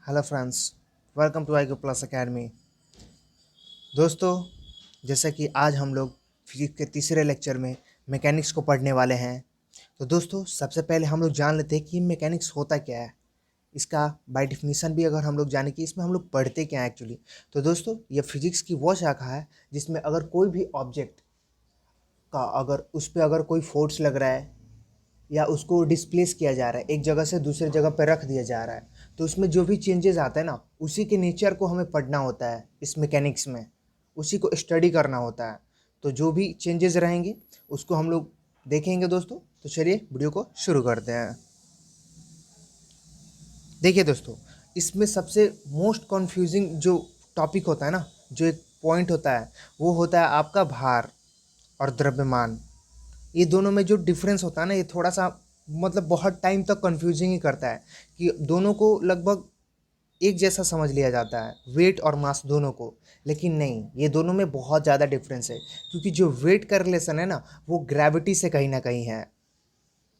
Hello friends, welcome to IQ plus academy. दोस्तों, जैसा कि आज हम लोग फिजिक्स के तीसरे लेक्चर में मैकेनिक्स को पढ़ने वाले हैं। तो दोस्तों, सबसे पहले हम लोग जान लेते हैं कि मैकेनिक्स होता क्या है। इसका बाय डिफिनीशन भी अगर हम लोग जाने कि इसमें हम लोग पढ़ते क्या हैं एक्चुअली। तो दोस्तों, ये फिजिक्स की वो शाखा है जिसमें अगर कोई भी ऑब्जेक्ट का अगर उस पर अगर कोई फोर्स लग रहा है या उसको डिस्प्लेस किया जा रहा है, एक जगह से दूसरे जगह पर रख दिया जा रहा है, तो उसमें जो भी चेंजेस आते हैं ना, उसी के नेचर को हमें पढ़ना होता है इस मैकेनिक्स में, उसी को स्टडी करना होता है। तो जो भी चेंजेस रहेंगे उसको हम लोग देखेंगे दोस्तों। तो चलिए वीडियो को शुरू करते हैं। देखिए दोस्तों, इसमें सबसे मोस्ट कन्फ्यूजिंग जो टॉपिक होता है ना, जो एक पॉइंट होता है, वो होता है आपका भार और द्रव्यमान। ये दोनों में जो डिफरेंस होता है ना, ये थोड़ा सा मतलब बहुत टाइम तक कंफ्यूजिंग ही करता है कि दोनों को लगभग एक जैसा समझ लिया जाता है, वेट और मास दोनों को। लेकिन नहीं, ये दोनों में बहुत ज़्यादा डिफरेंस है, क्योंकि जो वेट का रिलेशन है ना, वो ग्रेविटी से कहीं ना कहीं है।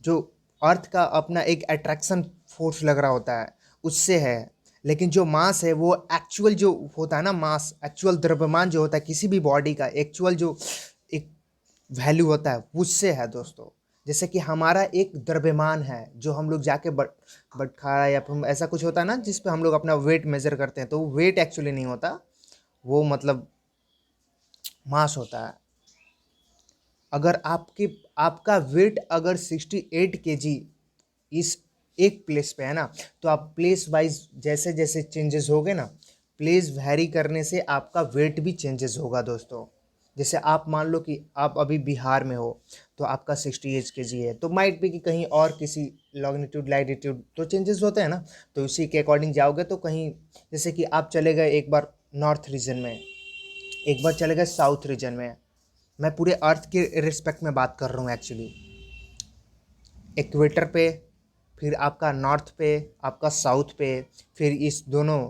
जो अर्थ का अपना एक अट्रैक्शन फोर्स लग रहा होता है, उससे है। लेकिन जो मास है वो एक्चुअल जो होता है ना, मास एक्चुअल द्रव्यमान जो होता है किसी भी बॉडी का, एक्चुअल जो एक वैल्यू होता है उससे है दोस्तों। जैसे कि हमारा एक द्रव्यमान है जो हम लोग जाके बटखरा या फिर ऐसा कुछ होता है ना, जिस पे हम लोग अपना वेट मेजर करते हैं, तो वो वेट एक्चुअली नहीं होता, वो मतलब मास होता है। अगर आपका वेट अगर 68 kg इस एक प्लेस पे है ना, तो आप प्लेस वाइज जैसे जैसे चेंजेस होगे ना, प्लेस वैरी करने से आपका वेट भी चेंजेस होगा दोस्तों। जैसे आप मान लो कि आप अभी बिहार में हो, तो आपका 68 kg है, तो माइट भी कि कहीं और किसी लॉन्गिट्यूड लैटिट्यूड तो चेंजेस होते हैं ना, तो उसी के अकॉर्डिंग जाओगे। तो कहीं जैसे कि आप चले गए एक बार नॉर्थ रीजन में, एक बार चले गए साउथ रीजन में। मैं पूरे अर्थ के रिस्पेक्ट में बात कर रहा हूँ एक्चुअली। इक्वेटर पे, फिर आपका नॉर्थ पे, आपका साउथ पे, फिर इस दोनों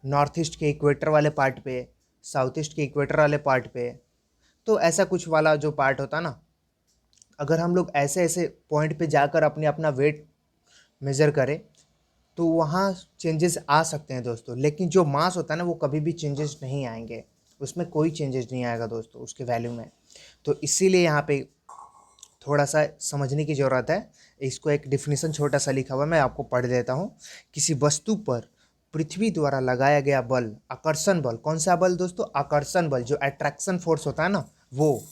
नॉर्थ ईस्ट के इक्वेटर वाले पार्ट पे, साउथ ईस्ट के इक्वेटर वाले पार्ट पे। तो ऐसा कुछ वाला जो पार्ट होता ना, अगर हम लोग ऐसे ऐसे पॉइंट पे जाकर अपने अपना वेट मेज़र करें, तो वहाँ चेंजेस आ सकते हैं दोस्तों। लेकिन जो मास होता है ना, वो कभी भी चेंजेस नहीं आएंगे, उसमें कोई चेंजेस नहीं आएगा दोस्तों उसके वैल्यू में। तो इसीलिए यहाँ पे थोड़ा सा समझने की ज़रूरत है। इसको एक डिफिनीशन छोटा सा लिखा हुआ है, मैं आपको पढ़ देता हूँ। किसी वस्तु पर पृथ्वी द्वारा लगाया गया बल, आकर्षण बल। कौन सा बल दोस्तों? आकर्षण बल, जो अट्रैक्शन फोर्स होता है ना, वो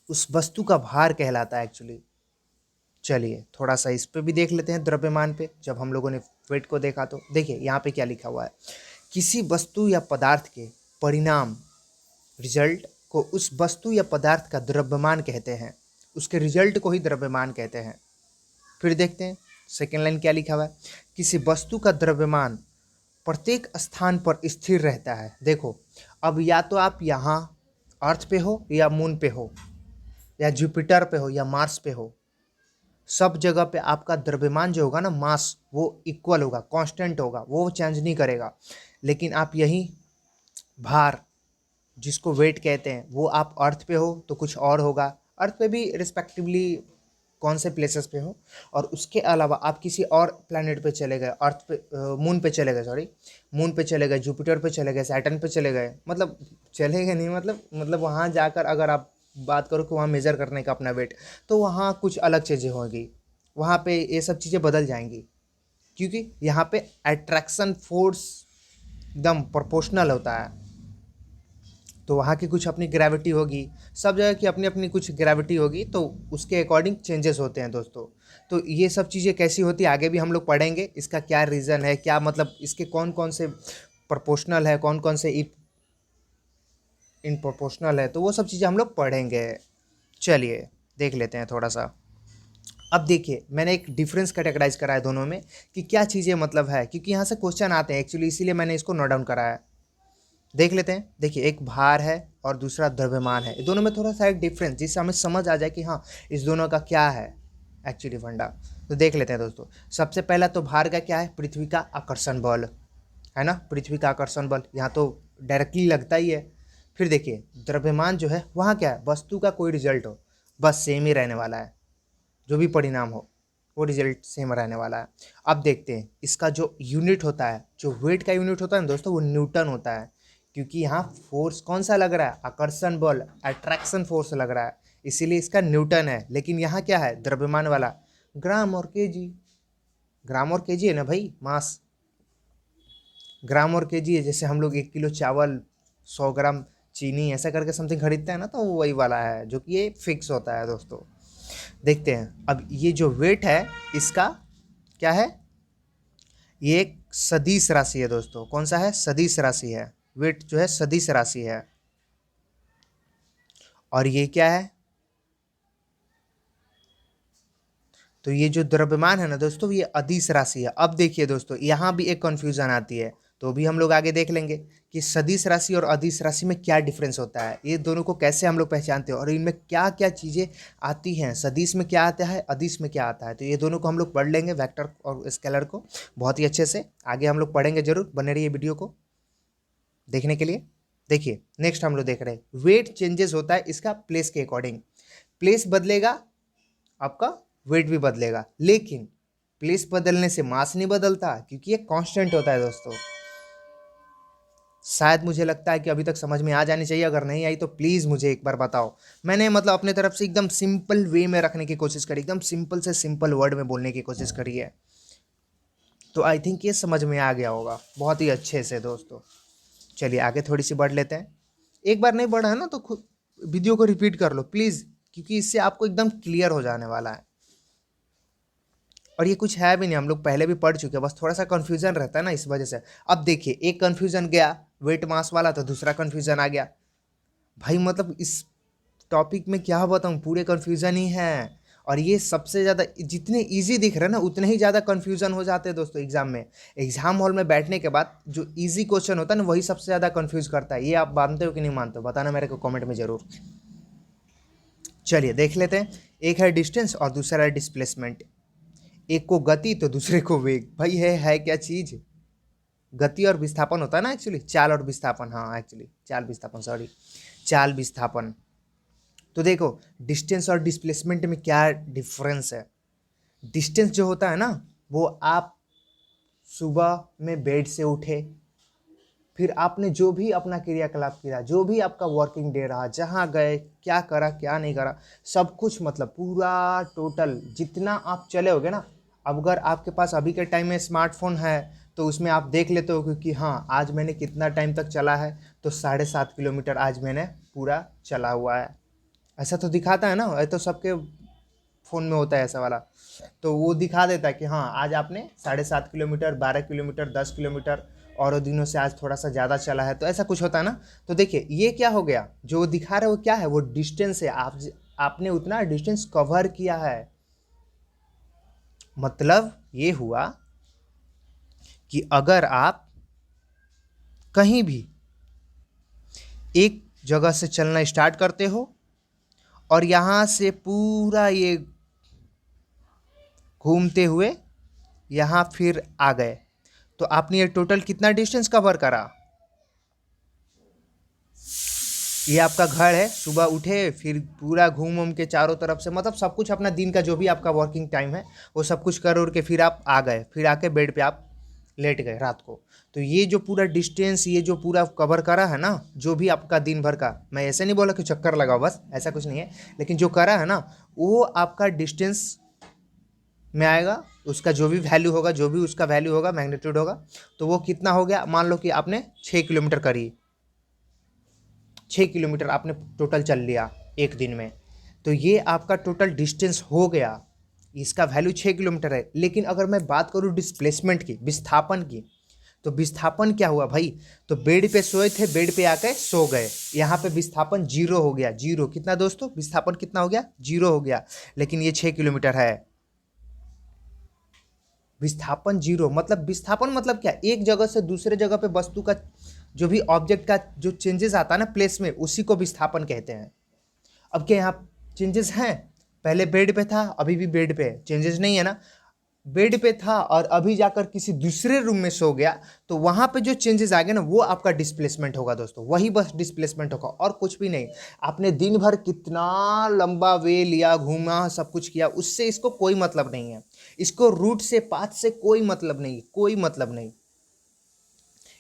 उस वस्तु का भार कहलाता है एक्चुअली। चलिए थोड़ा सा इस पे भी देख लेते हैं, द्रव्यमान पे। जब हम लोगों ने वेट को देखा तो देखिए यहाँ पे क्या लिखा हुआ है। किसी वस्तु या पदार्थ के परिणाम, रिजल्ट को उस वस्तु या पदार्थ का द्रव्यमान कहते हैं। उसके रिजल्ट को ही द्रव्यमान कहते हैं। फिर देखते हैं सेकेंड लाइन क्या लिखा हुआ है। किसी वस्तु का द्रव्यमान प्रत्येक स्थान पर स्थिर रहता है। देखो, अब या तो आप यहाँ अर्थ पे हो या मून पे हो या जुपिटर पे हो या मार्स पे हो, सब जगह पे आपका द्रव्यमान जो होगा ना, मास, वो इक्वल होगा, कांस्टेंट होगा, वो चेंज नहीं करेगा। लेकिन आप यही भार, जिसको वेट कहते हैं, वो आप अर्थ पे हो तो कुछ और होगा, अर्थ पे भी रिस्पेक्टिवली कौन से प्लेसेस पे हो। और उसके अलावा आप किसी और प्लैनेट पे चले गए, अर्थ पे, मून पे चले गए, सॉरी, मून पे चले गए, जुपिटर पे चले गए, सैटर्न पे चले गए, मतलब चले गए नहीं, मतलब वहाँ जाकर अगर आप बात करो कि वहाँ मेज़र करने का अपना वेट, तो वहाँ कुछ अलग चीज़ें होंगी, वहाँ पे ये सब चीज़ें बदल जाएंगी। क्योंकि यहाँ पे अट्रैक्शन फोर्स एकदम प्रोपोर्शनल होता है, तो वहाँ की कुछ अपनी ग्रेविटी होगी, सब जगह की अपनी अपनी कुछ ग्रेविटी होगी, तो उसके अकॉर्डिंग चेंजेस होते हैं दोस्तों। तो ये सब चीज़ें कैसी होती है आगे भी हम लोग पढ़ेंगे, इसका क्या रीज़न है, क्या मतलब इसके कौन कौन से प्रोपोर्शनल है, कौन कौन से इन प्रोपोर्शनल है, तो वो सब चीज़ें हम लोग पढ़ेंगे। चलिए देख लेते हैं थोड़ा सा। अब देखिए, मैंने एक डिफरेंस कैटेगराइज करा है दोनों में कि क्या चीज़ें मतलब है, क्योंकि यहाँ से क्वेश्चन आते हैं एक्चुअली, इसीलिए मैंने इसको नोट डाउन करा है। देख लेते हैं। देखिए, एक भार है और दूसरा द्रव्यमान है, दोनों में थोड़ा सा एक डिफरेंस, जिससे हमें समझ आ जाए कि हाँ, इस दोनों का क्या है एक्चुअली फंडा। तो देख लेते हैं दोस्तों। सबसे पहला तो भार का क्या है? पृथ्वी का आकर्षण बल है ना, पृथ्वी का आकर्षण बल यहाँ तो डायरेक्टली लगता ही है। फिर देखिए, द्रव्यमान जो है वहाँ क्या है? वस्तु का कोई रिजल्ट हो, बस सेम ही रहने वाला है, जो भी परिणाम हो, वो रिजल्ट सेम रहने वाला है। अब देखते हैं इसका जो यूनिट होता है, जो वेट का यूनिट होता है ना दोस्तों, वो न्यूटन होता है। क्योंकि यहाँ फोर्स कौन सा लग रहा है, आकर्षण बल, अट्रैक्शन फोर्स लग रहा है, इसीलिए इसका न्यूटन है। लेकिन यहाँ क्या है, द्रव्यमान वाला ग्राम और केजी। ग्राम और केजी है ना भाई, मास ग्राम और केजी है। जैसे हम लोग 1 किलो चावल, 100 ग्राम चीनी ऐसा करके समथिंग खरीदते हैं ना, तो वही वाला है, जो कि ये फिक्स होता है दोस्तों। देखते हैं अब ये जो वेट है इसका क्या है, ये एक सदिश राशि है दोस्तों। कौन सा है, सदिश राशि है। वेट जो है सदिश राशि है। और ये क्या है, तो ये जो द्रव्यमान है ना दोस्तों, ये अदिश राशि है। अब देखिए दोस्तों, यहाँ भी एक कंफ्यूजन आती है, तो भी हम लोग आगे देख लेंगे कि सदिश राशि और अदिश राशि में क्या डिफरेंस होता है, ये दोनों को कैसे हम लोग पहचानते हैं और इनमें क्या क्या चीज़ें आती हैं, सदिश में क्या आता है, अदिश में क्या आता है। तो ये दोनों को हम लोग पढ़ लेंगे, वेक्टर और स्केलर को बहुत ही अच्छे से आगे हम लोग पढ़ेंगे जरूर। बने रहिए वीडियो को देखने के लिए। देखिए नेक्स्ट हम लोग देख रहे हैं, वेट चेंजेस होता है इसका प्लेस के अकॉर्डिंग। प्लेस बदलेगा आपका वेट भी बदलेगा, लेकिन प्लेस बदलने से मास नहीं बदलता, क्योंकि ये कांस्टेंट होता है दोस्तों। शायद मुझे लगता है कि अभी तक समझ में आ जानी चाहिए, अगर नहीं आई तो प्लीज़ मुझे एक बार बताओ। मैंने मतलब अपने तरफ से एकदम सिंपल वे में रखने की कोशिश करी, एकदम सिंपल से सिंपल वर्ड में बोलने की कोशिश करी है, तो आई थिंक ये समझ में आ गया होगा बहुत ही अच्छे से दोस्तों। चलिए आगे थोड़ी सी बढ़ लेते हैं। एक बार नहीं बढ़ा है ना तो खुद वीडियो को रिपीट कर लो प्लीज़, क्योंकि इससे आपको एकदम क्लियर हो जाने वाला है। और ये कुछ है भी नहीं, हम लोग पहले भी पढ़ चुके हैं, बस थोड़ा सा कन्फ्यूजन रहता है ना, इस वजह से। अब देखिए एक कन्फ्यूजन गया वेट मास वाला, तो दूसरा कन्फ्यूजन आ गया भाई। मतलब इस टॉपिक में क्या बताऊँ, पूरे कन्फ्यूजन ही है। और ये सबसे ज़्यादा, जितने इजी दिख रहे हैं ना उतने ही ज़्यादा कन्फ्यूजन हो जाते हैं दोस्तों एग्जाम में। एग्जाम हॉल में बैठने के बाद जो इजी क्वेश्चन होता है ना, वही सबसे ज़्यादा कन्फ्यूज करता है। ये आप मानते हो कि नहीं मानते हो, बताना मेरे को कमेंट में ज़रूर। चलिए देख लेते हैं। एक है डिस्टेंस और दूसरा है डिस्प्लेसमेंट। एक को गति तो दूसरे को वेग। भाई है क्या चीज़, गति और विस्थापन होता है ना एक्चुअली, चाल और विस्थापन। हाँ एक्चुअली चाल विस्थापन, सॉरी, चाल विस्थापन। तो देखो डिस्टेंस और डिस्प्लेसमेंट में क्या डिफरेंस है। डिस्टेंस जो होता है ना, वो आप सुबह में बेड से उठे, फिर आपने जो भी अपना क्रियाकलाप किया, जो भी आपका वर्किंग डे रहा, जहाँ गए, क्या करा क्या नहीं करा, सब कुछ मतलब पूरा टोटल जितना आप चले होगे ना। अब अगर आपके पास अभी के टाइम में स्मार्टफोन है तो उसमें आप देख लेते हो कि हाँ आज मैंने कितना टाइम तक चला है, तो 7.5 किलोमीटर आज मैंने पूरा चला हुआ है। ऐसा तो दिखाता है ना, ये तो सबके फ़ोन में होता है ऐसा वाला। तो वो दिखा देता है कि हाँ आज आपने 7.5 किलोमीटर, 12 किलोमीटर, 10 किलोमीटर, और दिनों से आज थोड़ा सा ज़्यादा चला है, तो ऐसा कुछ होता है ना। तो देखिए ये क्या हो गया, जो दिखा रहे हो क्या है, वो डिस्टेंस है। आपने उतना डिस्टेंस कवर किया है। मतलब ये हुआ कि अगर आप कहीं भी एक जगह से चलना स्टार्ट करते हो और यहाँ से पूरा ये घूमते हुए यहाँ फिर आ गए, तो आपने ये टोटल कितना डिस्टेंस कवर करा। ये आपका घर है, सुबह उठे फिर पूरा घूम के चारों तरफ से, मतलब सब कुछ अपना दिन का जो भी आपका वर्किंग टाइम है वो सब कुछ कर उड़ के फिर आप आ गए, फिर आके बेड पे आप लेट गए रात को। तो ये जो पूरा डिस्टेंस, ये जो पूरा कवर करा है ना, जो भी आपका दिन भर का, मैं ऐसे नहीं बोला कि चक्कर लगाओ बस, ऐसा कुछ नहीं है, लेकिन जो करा है ना वो आपका डिस्टेंस में आएगा। उसका जो भी वैल्यू होगा, जो भी उसका वैल्यू होगा, मैग्नीट्यूड होगा, तो वो कितना हो गया। मान लो कि आपने 6 किलोमीटर करी, 6 किलोमीटर आपने टोटल चल लिया एक दिन में, तो ये आपका टोटल डिस्टेंस हो गया, इसका वैल्यू 6 किलोमीटर है। लेकिन अगर मैं बात करूँ डिस्प्लेसमेंट की, विस्थापन की, तो विस्थापन क्या हुआ भाई, तो बेड पे सोए थे, बेड पे आके सो गए, यहाँ पे विस्थापन 0 हो गया। 0 कितना दोस्तों, विस्थापन कितना हो गया, 0 हो गया। लेकिन ये 6 किलोमीटर है, विस्थापन 0। मतलब विस्थापन मतलब क्या, एक जगह से दूसरे जगह पे वस्तु का जो भी ऑब्जेक्ट का जो चेंजेस आता है ना प्लेस में, उसी को विस्थापन कहते हैं। अब क्या यहाँ चेंजेस हैं, पहले बेड पे था अभी भी बेड पे है, चेंजेस नहीं है ना। बेड पे था और अभी जाकर किसी दूसरे रूम में सो गया, तो वहाँ पे जो चेंजेस आ गए ना, वो आपका डिस्प्लेसमेंट होगा दोस्तों, वही बस डिस्प्लेसमेंट होगा और कुछ भी नहीं। आपने दिन भर कितना लंबा वे लिया, घूमा, सब कुछ किया, उससे इसको कोई मतलब नहीं है। इसको रूट से, पाथ से कोई मतलब नहीं, कोई मतलब नहीं।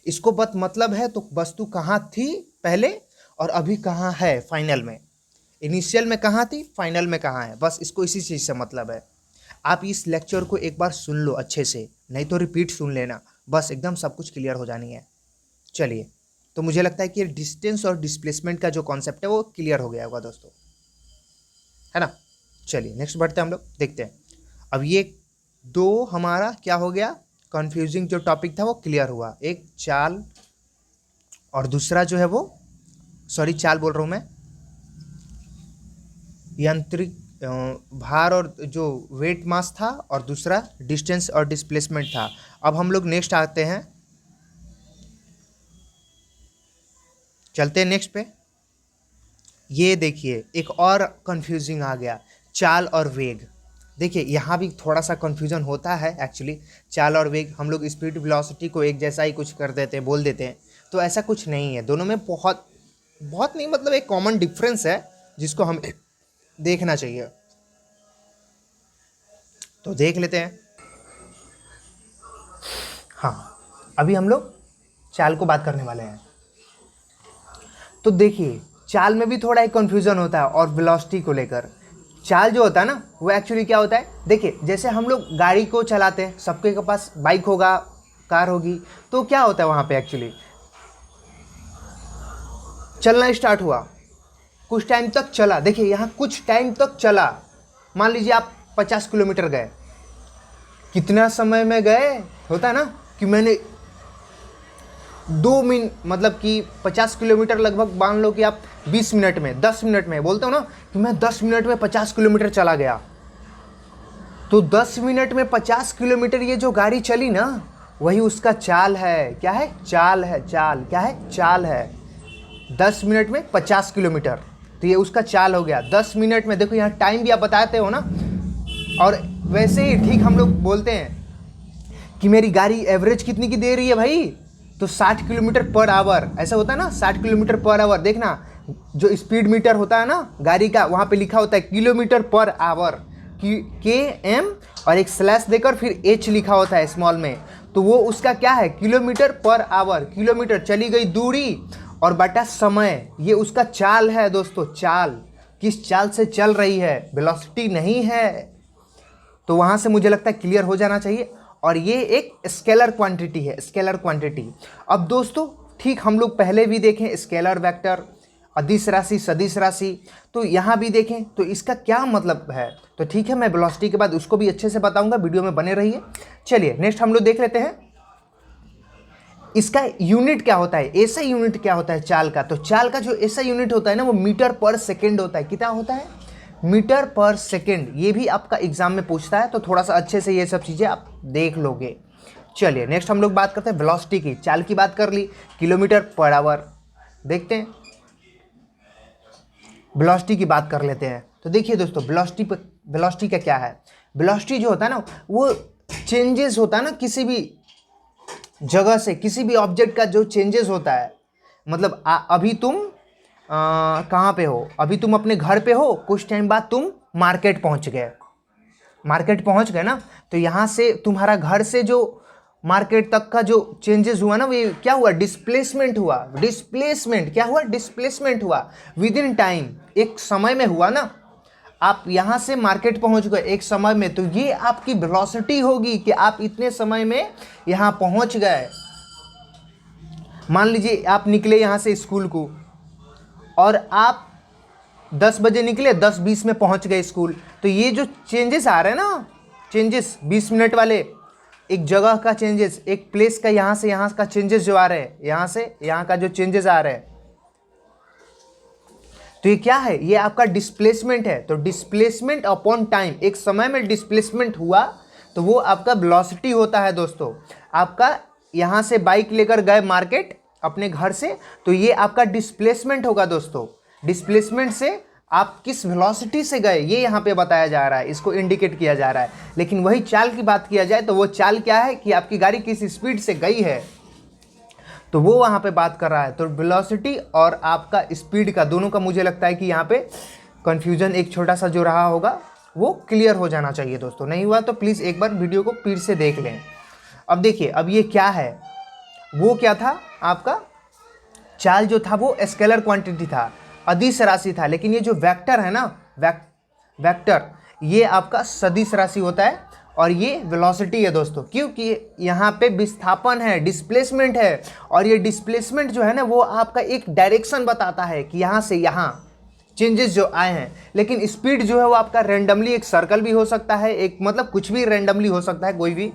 इसको बस मतलब है तो वस्तु कहाँ थी पहले और अभी कहाँ है फाइनल में। इनिशियल में कहाँ थी, फाइनल में कहाँ है, बस इसको इसी चीज़ से मतलब है। आप इस लेक्चर को एक बार सुन लो अच्छे से, नहीं तो रिपीट सुन लेना, बस एकदम सब कुछ क्लियर हो जानी है। चलिए, तो मुझे लगता है कि डिस्टेंस और डिस्प्लेसमेंट का जो कॉन्सेप्ट है वो क्लियर हो गया होगा दोस्तों, है ना। चलिए नेक्स्ट बढ़ते हैं, हम लोग देखते हैं। अब ये दो हमारा क्या हो गया, कंफ्यूजिंग जो टॉपिक था वो क्लियर हुआ। एक चाल और दूसरा जो है वो, सॉरी चाल बोल रहा हूँ मैं, यांत्रिक भार और जो वेट मास था, और दूसरा डिस्टेंस और डिस्प्लेसमेंट था। अब हम लोग नेक्स्ट आते हैं, चलते हैं नेक्स्ट पे। ये देखिए एक और कंफ्यूजिंग आ गया, चाल और वेग। देखिए यहाँ भी थोड़ा सा कंफ्यूजन होता है एक्चुअली। चाल और वेग हम लोग स्पीड वेलोसिटी को एक जैसा ही कुछ कर देते हैं, बोल देते हैं, तो ऐसा कुछ नहीं है। दोनों में बहुत बहुत नहीं, मतलब एक कॉमन डिफरेंस है जिसको हम देखना चाहिए। तो देख लेते हैं। हाँ, अभी हम लोग चाल को बात करने वाले हैं। तो देखिए चाल में भी थोड़ा एक कन्फ्यूज़न होता है और वेलोसिटी को लेकर। चाल जो होता है ना, वो एक्चुअली क्या होता है, देखिए जैसे हम लोग गाड़ी को चलाते हैं, सबके के पास बाइक होगा, कार होगी, तो क्या होता है वहाँ पे एक्चुअली चलना स्टार्ट हुआ, कुछ टाइम तक चला। देखिए यहाँ कुछ टाइम तक चला, मान लीजिए आप 50 किलोमीटर गए, कितना समय में गए, होता है ना कि मैंने 2 मिनट, मतलब कि 50 किलोमीटर लगभग मान लो कि आप 20 मिनट में, 10 मिनट में, बोलते हो ना कि मैं 10 मिनट में 50 किलोमीटर चला गया। तो 10 मिनट में 50 किलोमीटर ये जो गाड़ी चली ना, वही उसका चाल है। क्या है, चाल है, चाल क्या है, चाल है। 10 मिनट में 50 किलोमीटर, तो ये उसका चाल हो गया। 10 मिनट में, देखो यहाँ टाइम भी आप बताते हो ना, और वैसे ही ठीक हम लोग बोलते हैं कि मेरी गाड़ी एवरेज कितनी की दे रही है भाई, तो 60 किलोमीटर पर आवर, ऐसा होता है ना, 60 किलोमीटर पर आवर। देखना जो स्पीड मीटर होता है ना गाड़ी का, वहाँ पे लिखा होता है किलोमीटर पर आवर, के एम, और एक स्लैश देकर फिर एच लिखा होता है स्मॉल में, तो वो उसका क्या है, किलोमीटर पर आवर। किलोमीटर चली गई दूरी और बटा समय, ये उसका चाल है दोस्तों। चाल किस चाल से चल रही है, वेलोसिटी नहीं है। तो वहाँ से मुझे लगता है क्लियर हो जाना चाहिए। और ये एक स्केलर क्वांटिटी है, स्केलर क्वांटिटी। अब दोस्तों ठीक हम लोग पहले भी देखें स्केलर वेक्टर, अदिश राशि, सदिश राशि, तो यहाँ भी देखें तो इसका क्या मतलब है। तो ठीक है, मैं वेलोसिटी के बाद उसको भी अच्छे से बताऊंगा, वीडियो में बने रहिए। चलिए नेक्स्ट हम लोग देख लेते हैं इसका यूनिट क्या होता है, ऐसा यूनिट क्या होता है चाल का। तो चाल का जो ऐसा यूनिट होता है ना, वो मीटर पर सेकेंड होता है। कितना होता है, मीटर पर सेकेंड। ये भी आपका एग्जाम में पूछता है, तो थोड़ा सा अच्छे से ये सब चीज़ें आप देख लोगे। चलिए नेक्स्ट हम लोग बात करते हैं वेलोसिटी की। चाल की बात कर ली, किलोमीटर पर आवर। देखते हैं वेलोसिटी की बात कर लेते हैं। तो देखिए दोस्तों वेलोसिटी का क्या है, वेलोसिटी जो होता है ना, वो चेंजेस होता है ना किसी भी जगह से, किसी भी ऑब्जेक्ट का जो चेंजेस होता है। मतलब अभी तुम कहाँ पे हो, अभी तुम अपने घर पे हो, कुछ टाइम बाद तुम मार्केट पहुँच गए, मार्केट पहुँच गए ना, तो यहाँ से तुम्हारा घर से जो मार्केट तक का जो चेंजेस हुआ ना, वो क्या हुआ, डिस्प्लेसमेंट हुआ। डिस्प्लेसमेंट क्या हुआ, डिस्प्लेसमेंट हुआ विद इन टाइम, एक समय में हुआ ना। आप यहाँ से मार्केट पहुँच गए एक समय में, तो ये आपकी वेलोसिटी होगी कि आप इतने समय में यहाँ पहुँच गए। मान लीजिए आप निकले यहाँ से स्कूल को, और आप 10 बजे निकले, 10:20 में पहुँच गए स्कूल, तो ये जो चेंजेस आ रहे हैं ना, चेंजेस 20 मिनट वाले, एक जगह का चेंजेस, एक प्लेस का यहाँ से यहाँ का चेंजेस जो आ रहे हैं, यहाँ से यहाँ का जो चेंजेस आ रहे हैं, तो ये क्या है, ये आपका डिस्प्लेसमेंट है। तो डिस्प्लेसमेंट अपॉन टाइम, एक समय में डिस्प्लेसमेंट हुआ तो वो आपका वेलोसिटी होता है दोस्तों। आपका यहाँ से बाइक लेकर गए मार्केट अपने घर से, तो ये आपका डिस्प्लेसमेंट होगा दोस्तों। डिस्प्लेसमेंट से आप किस वेलोसिटी से गए ये यहाँ पे बताया जा रहा है, इसको इंडिकेट किया जा रहा है। लेकिन वही चाल की बात किया जाए तो वो चाल क्या है कि आपकी गाड़ी किस स्पीड से गई है, तो वो वहाँ पे बात कर रहा है। तो वेलोसिटी और आपका स्पीड का दोनों का मुझे लगता है कि यहाँ पे कन्फ्यूजन एक छोटा सा जो रहा होगा वो क्लियर हो जाना चाहिए दोस्तों। नहीं हुआ तो प्लीज़ एक बार वीडियो को फिर से देख लें। अब देखिए, अब ये क्या है, वो क्या था आपका चाल जो था वो स्केलर क्वांटिटी था, अदिश राशि था। लेकिन ये जो वेक्टर है ना, वेक्टर ये आपका सदिश राशि होता है और ये वेलोसिटी है दोस्तों, क्योंकि यहाँ पे विस्थापन है, डिस्प्लेसमेंट है। और ये डिस्प्लेसमेंट जो है ना वो आपका एक डायरेक्शन बताता है कि यहाँ से यहाँ चेंजेस जो आए हैं। लेकिन स्पीड जो है वो आपका रैंडमली एक सर्कल भी हो सकता है, एक मतलब कुछ भी रैंडमली हो सकता है कोई भी,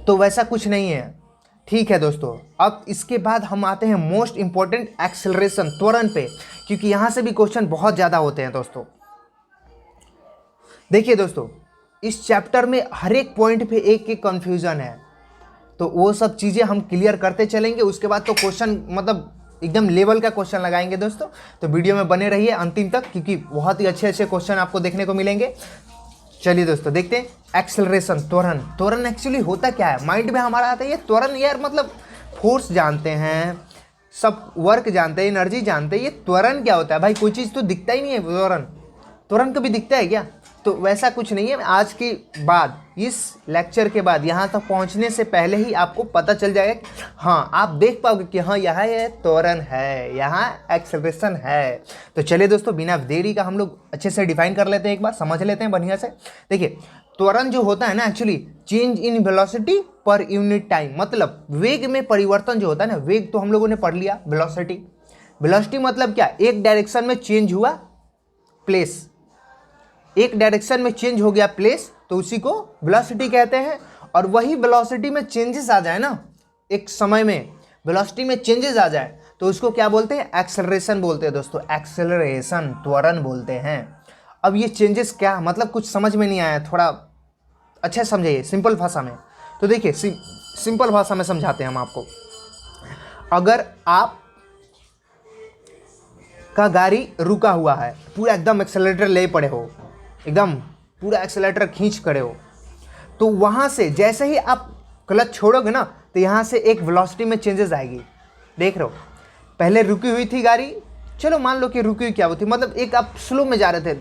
तो वैसा कुछ नहीं है। ठीक है दोस्तों, अब इसके बाद हम आते हैं मोस्ट इंपॉर्टेंट एक्सेलरेशन, त्वरण पे, क्योंकि यहाँ से भी क्वेश्चन बहुत ज़्यादा होते हैं दोस्तों। देखिए दोस्तों, इस चैप्टर में हर एक पॉइंट पे एक एक कन्फ्यूजन है, तो वो सब चीज़ें हम क्लियर करते चलेंगे। उसके बाद तो क्वेश्चन मतलब एकदम लेवल का क्वेश्चन लगाएंगे दोस्तों। तो वीडियो में बने रहिए अंतिम तक, क्योंकि बहुत ही अच्छे अच्छे क्वेश्चन आपको देखने को मिलेंगे। चलिए दोस्तों देखते हैं एक्सेलरेशन, त्वरण। त्वरण एक्चुअली होता क्या है, माइंड में हमारा आता है ये त्वरण, यार मतलब फोर्स जानते हैं, सब वर्क जानते हैं, एनर्जी जानते हैं, ये त्वरण क्या होता है भाई? कोई चीज़ तो दिखता ही नहीं है, त्वरण त्वरण कभी दिखता है क्या? तो वैसा कुछ नहीं है। आज के बाद, इस लेक्चर के बाद, यहाँ तक पहुँचने से पहले ही आपको पता चल जाएगा कि हाँ, आप देख पाओगे कि हाँ यहाँ ये त्वरण है, यहाँ एक्सेलरेशन है। तो चलिए दोस्तों, बिना देरी का हम लोग अच्छे से डिफाइन कर लेते हैं, एक बार समझ लेते हैं बढ़िया से। देखिए, त्वरण जो होता है ना actually change in velocity per unit time, मतलब वेग में परिवर्तन जो होता है ना, वेग तो हम लोगों ने पढ़ लिया, वेलोसिटी। वेलोसिटी मतलब क्या, एक डायरेक्शन में चेंज हुआ प्लेस, एक डायरेक्शन में चेंज हो गया प्लेस, तो उसी को वेलोसिटी कहते हैं। और वही वेलोसिटी में चेंजेस आ जाए ना, एक समय में वेलोसिटी में चेंजेस आ जाए तो उसको क्या बोलते हैं? एक्सेलरेशन बोलते हैं दोस्तों, एक्सेलरेशन, त्वरण बोलते हैं। अब ये चेंजेस क्या, मतलब कुछ समझ में नहीं आया, थोड़ा अच्छा समझिए सिंपल भाषा में। तो देखिए सिंपल भाषा में समझाते हैं हम आपको। अगर आप का गाड़ी रुका हुआ है, पूरा एकदम एक्सेलरेटर ले पड़े हो, एकदम पूरा एक्सेलरेटर खींच करे हो, तो वहाँ से जैसे ही आप क्लच छोड़ोगे ना तो यहाँ से एक वेलोसिटी में चेंजेस आएगी। देख रहे हो, पहले रुकी हुई थी गाड़ी, चलो मान लो कि रुकी हुई क्या हुई थी, मतलब एक आप स्लो में जा रहे थे,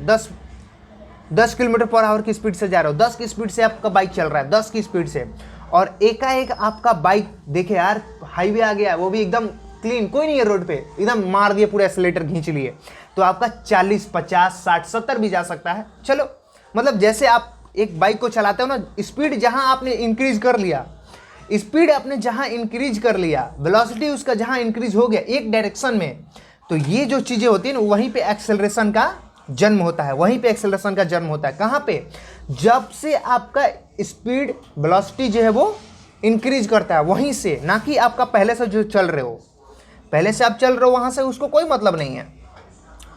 10 किलोमीटर पर आवर की स्पीड से जा रहे हो, 10 की स्पीड से आपका बाइक चल रहा है, 10 की स्पीड से, और एकाएक आपका बाइक देखे यार हाईवे आ गया, वो भी एकदम क्लीन, कोई नहीं है रोड पे, एकदम मार दिए, पूरा एक्सीलेटर खींच लिए, तो आपका 40, 50, 60, 70 भी जा सकता है। चलो, मतलब जैसे आप एक बाइक को चलाते हो ना, स्पीड जहां आपने इंक्रीज कर लिया, स्पीड आपने जहां इंक्रीज कर लिया, वेलोसिटी उसका जहां इंक्रीज हो गया एक डायरेक्शन में, तो ये जो चीज़ें होती हैं ना, वहीं पे एक्सेलरेशन का जन्म होता है, वहीं पे एक्सेलरेशन का जन्म होता है। कहाँ पे? जब से आपका स्पीड वेलोसिटी जो है वो इंक्रीज करता है, वहीं से, ना कि आपका पहले से जो चल रहे हो, पहले से आप चल रहे हो वहाँ से उसको कोई मतलब नहीं है,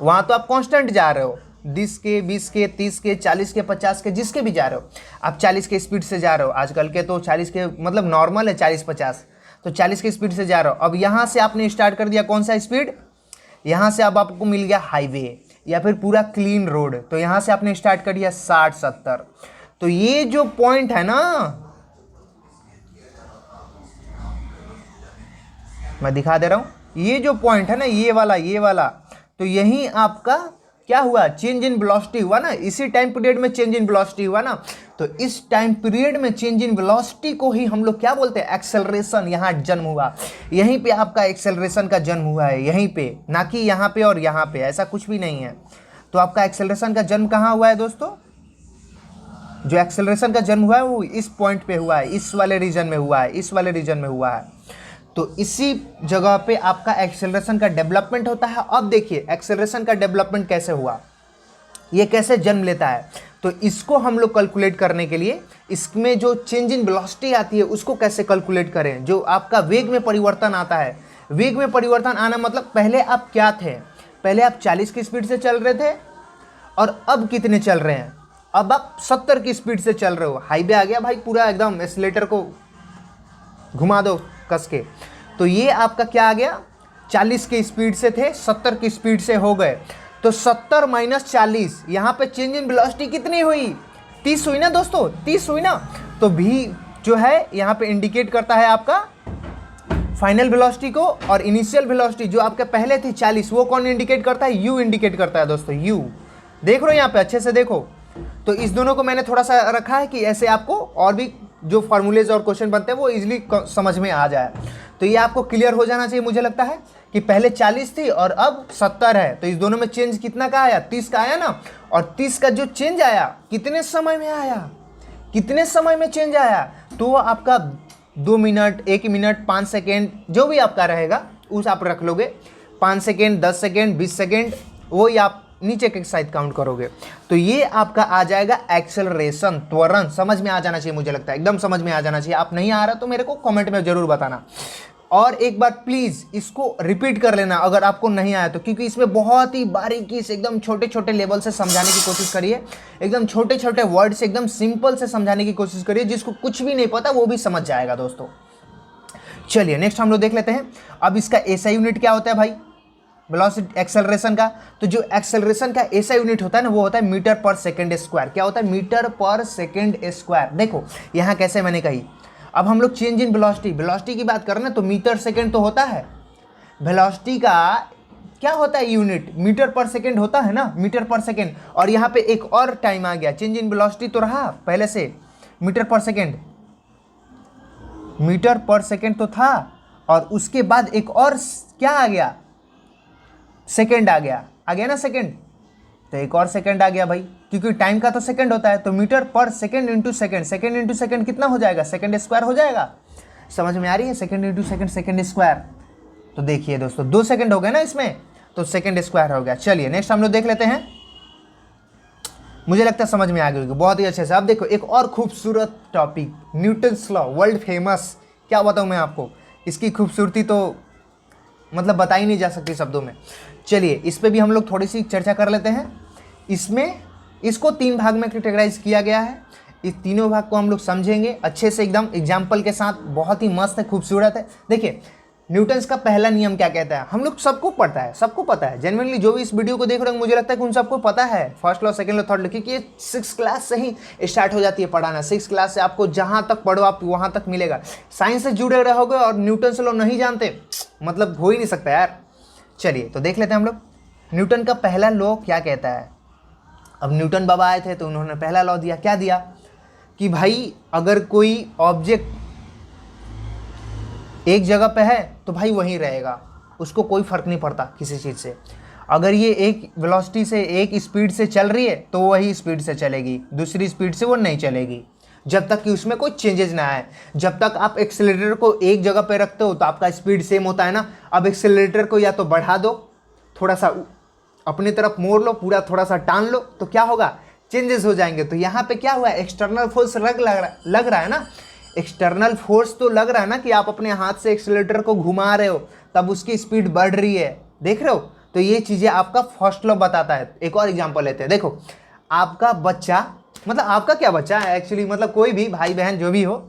वहाँ तो आप कांस्टेंट जा रहे हो, 10 के, 20 के, 30 के, 40 के, 50 के, जिसके भी जा रहे हो, आप 40 के स्पीड से जा रहे हो, आजकल के तो 40 के मतलब नॉर्मल है, 40-50, तो 40 की स्पीड से जा रहे हो। अब यहाँ से आपने स्टार्ट कर दिया कौन सा स्पीड, यहाँ से अब आपको मिल गया हाईवे या फिर पूरा क्लीन रोड, तो यहाँ से आपने स्टार्ट कर दिया 60-70, तो ये जो पॉइंट है ना, मैं दिखा दे रहा हूँ, ये जो पॉइंट है ना, ये वाला, तो यहीं आपका क्या हुआ, चेंज इन वेलोसिटी हुआ ना, इसी टाइम पीरियड में चेंज इन वेलोसिटी हुआ ना, तो इस टाइम पीरियड में चेंज इन वेलोसिटी को ही हम लोग क्या बोलते हैं, एक्सेलरेशन, यहाँ जन्म हुआ, यहीं पे आपका एक्सेलरेशन का जन्म हुआ है, यहीं पे, ना कि यहाँ पे और यहाँ पे, ऐसा कुछ भी नहीं है। तो आपका एक्सेलरेशन का जन्म कहाँ हुआ है दोस्तों? जो एक्सेलरेशन का जन्म हुआ है वो इस पॉइंट पे हुआ है, इस वाले रीजन में हुआ है, इस वाले रीजन में हुआ है, तो इसी जगह पे आपका एक्सेलरेशन का डेवलपमेंट होता है। अब देखिए एक्सेलरेशन का डेवलपमेंट कैसे हुआ, ये कैसे जन्म लेता है, तो इसको हम लोग कैलकुलेट करने के लिए, इसमें जो चेंज इन वेलोसिटी आती है उसको कैसे कैलकुलेट करें, जो आपका वेग में परिवर्तन आता है। वेग में परिवर्तन आना मतलब पहले आप क्या थे, पहले आप 40 की स्पीड से चल रहे थे और अब कितने चल रहे हैं, अब आप 70 की स्पीड से चल रहे हो, हाईवे आ गया भाई, पूरा एकदम एक्सीलेटर को घुमा दो कस के, तो ये आपका क्या आ गया, 40 की स्पीड से थे 70 की स्पीड से हो गए, तो 70 माइनस 40, यहाँ पे चेंज इन वेलोसिटी कितनी हुई, 30 हुई ना दोस्तों, 30 हुई ना। तो भी जो है यहाँ पे इंडिकेट करता है आपका फाइनल वेलोसिटी को, और इनिशियल वेलोसिटी जो आपके पहले थी 40, वो कौन इंडिकेट करता है, यू इंडिकेट करता है दोस्तों, यू। देख रहे हो यहाँ पे अच्छे से देखो। तो इस दोनों को मैंने थोड़ा सा रखा है कि ऐसे आपको और भी जो फार्मूलेज और क्वेश्चन बनते हैं वो इजीली समझ में आ जाए। तो ये आपको क्लियर हो जाना चाहिए मुझे लगता है कि पहले 40 थी और अब 70 है, तो इस दोनों में चेंज कितना का आया, 30 का आया ना। और 30 का जो चेंज आया कितने समय में आया, कितने समय में चेंज आया, तो वो आपका 2 मिनट, 1 मिनट, 5 सेकेंड जो भी आपका रहेगा उस आप रख लोगे, 5 सेकेंड, 10 सेकेंड, 20 सेकेंड, वो ही आप नीचे के साइड काउंट करोगे। तो ये आपका आ जाएगा एक्सेलरेशन, त्वरण। समझ में आ जाना चाहिए मुझे लगता है, एकदम समझ में आ जाना चाहिए। आप नहीं आ रहा तो मेरे को कमेंट में जरूर बताना, और एक बार प्लीज इसको रिपीट कर लेना अगर आपको नहीं आया तो, क्योंकि इसमें बहुत ही बारीकी से एकदम छोटे छोटे लेवल से समझाने की कोशिश करिए, एकदम छोटे छोटे वर्ड से एकदम सिंपल से समझाने की कोशिश करिए, जिसको कुछ भी नहीं पता वो भी समझ जाएगा दोस्तों। चलिए नेक्स्ट हम लोग देख लेते हैं। अब इसका एसआई यूनिट क्या होता है भाई, वेलोसिटी एक्सेलरेशन का। तो जो एक्सेलरेशन का एसआई यूनिट होता है ना, वो होता है मीटर पर सेकंड स्क्वायर। क्या होता है, मीटर पर सेकंड स्क्वायर। देखो यहाँ कैसे मैंने कही, अब हम लोग चेंज इन वेलोसिटी, वेलोसिटी की बात करें ना तो मीटर सेकंड तो होता है, वेलोसिटी का क्या होता है यूनिट, मीटर पर सेकंड होता है ना, मीटर पर सेकंड। और यहाँ पे एक और टाइम आ गया, चेंज इन वेलोसिटी तो रहा पहले से, मीटर पर सेकंड, मीटर पर सेकंड तो था, और उसके बाद एक और क्या आ गया, सेकंड आ गया ना सेकंड, तो एक और सेकंड आ गया भाई, क्योंकि टाइम का तो सेकंड होता है। तो मीटर पर second into second, second into second कितना हो जाएगा, सेकंड स्क्वायर हो जाएगा। समझ में आ रही है, second into second, second square. तो देखिए दोस्तों 2 सेकंड हो गए ना इसमें, तो सेकंड स्क्वायर हो गया। चलिए नेक्स्ट हम लोग देख लेते हैं, मुझे लगता है समझ में आ गई होगी बहुत ही अच्छे से। अब देखो एक और खूबसूरत topic, Newton's law, world famous. क्या बताऊँ मैं आपको, इसकी खूबसूरती तो मतलब बता ही नहीं जा सकती शब्दों में। चलिए इस पे भी हम लोग थोड़ी सी चर्चा कर लेते हैं। इसमें इसको 3 भाग में कैटेगराइज किया गया है, इस तीनों भाग को हम लोग समझेंगे अच्छे से एकदम एग्जाम्पल के साथ, बहुत ही मस्त है, खूबसूरत है। देखिए न्यूटन्स का पहला नियम क्या कहता है, हम लोग सबको पढ़ता है, सबको पता है, जेन्युइनली जो भी इस वीडियो को देख रहे हैं मुझे लगता है कि उन सबको पता है first law, second law, third law, क्योंकि ये 6 क्लास से ही स्टार्ट हो जाती है पढ़ाना। 6 क्लास से आपको जहाँ तक पढ़ो आप वहाँ तक मिलेगा। साइंस से जुड़े रहोगे और न्यूटन्स लॉ नहीं जानते, मतलब हो ही नहीं सकता यार। चलिए तो देख लेते हैं हम लोग, न्यूटन का पहला लॉ क्या कहता है। अब न्यूटन बाबा आए थे तो उन्होंने पहला लॉ दिया, क्या दिया कि भाई अगर कोई ऑब्जेक्ट एक जगह पे है तो भाई वहीं रहेगा, उसको कोई फर्क नहीं पड़ता किसी चीज़ से। अगर ये एक वेलोसिटी से, एक स्पीड से चल रही है तो वही स्पीड से चलेगी, दूसरी स्पीड से वो नहीं चलेगी, जब तक कि उसमें कोई चेंजेस ना आए। जब तक आप एक्सेलरेटर को एक जगह पे रखते हो तो आपका स्पीड सेम होता है ना। अब एक्सेलरेटर को या तो बढ़ा दो, थोड़ा सा अपनी तरफ मोड़ लो, पूरा थोड़ा सा टान लो, तो क्या होगा, चेंजेस हो जाएंगे। तो यहाँ पे क्या हुआ, एक्सटर्नल फोर्स लग रहा है ना, एक्सटर्नल फोर्स तो लग रहा है ना कि आप अपने हाथ से एक्सेलरेटर को घुमा रहे हो तब उसकी स्पीड बढ़ रही है, देख रहे हो। तो ये चीज़ें आपका फर्स्ट लॉ बताता है। एक और एग्जांपल लेते हैं, देखो आपका बच्चा, मतलब आपका क्या बच्चा है एक्चुअली, मतलब कोई भी भाई बहन जो भी हो,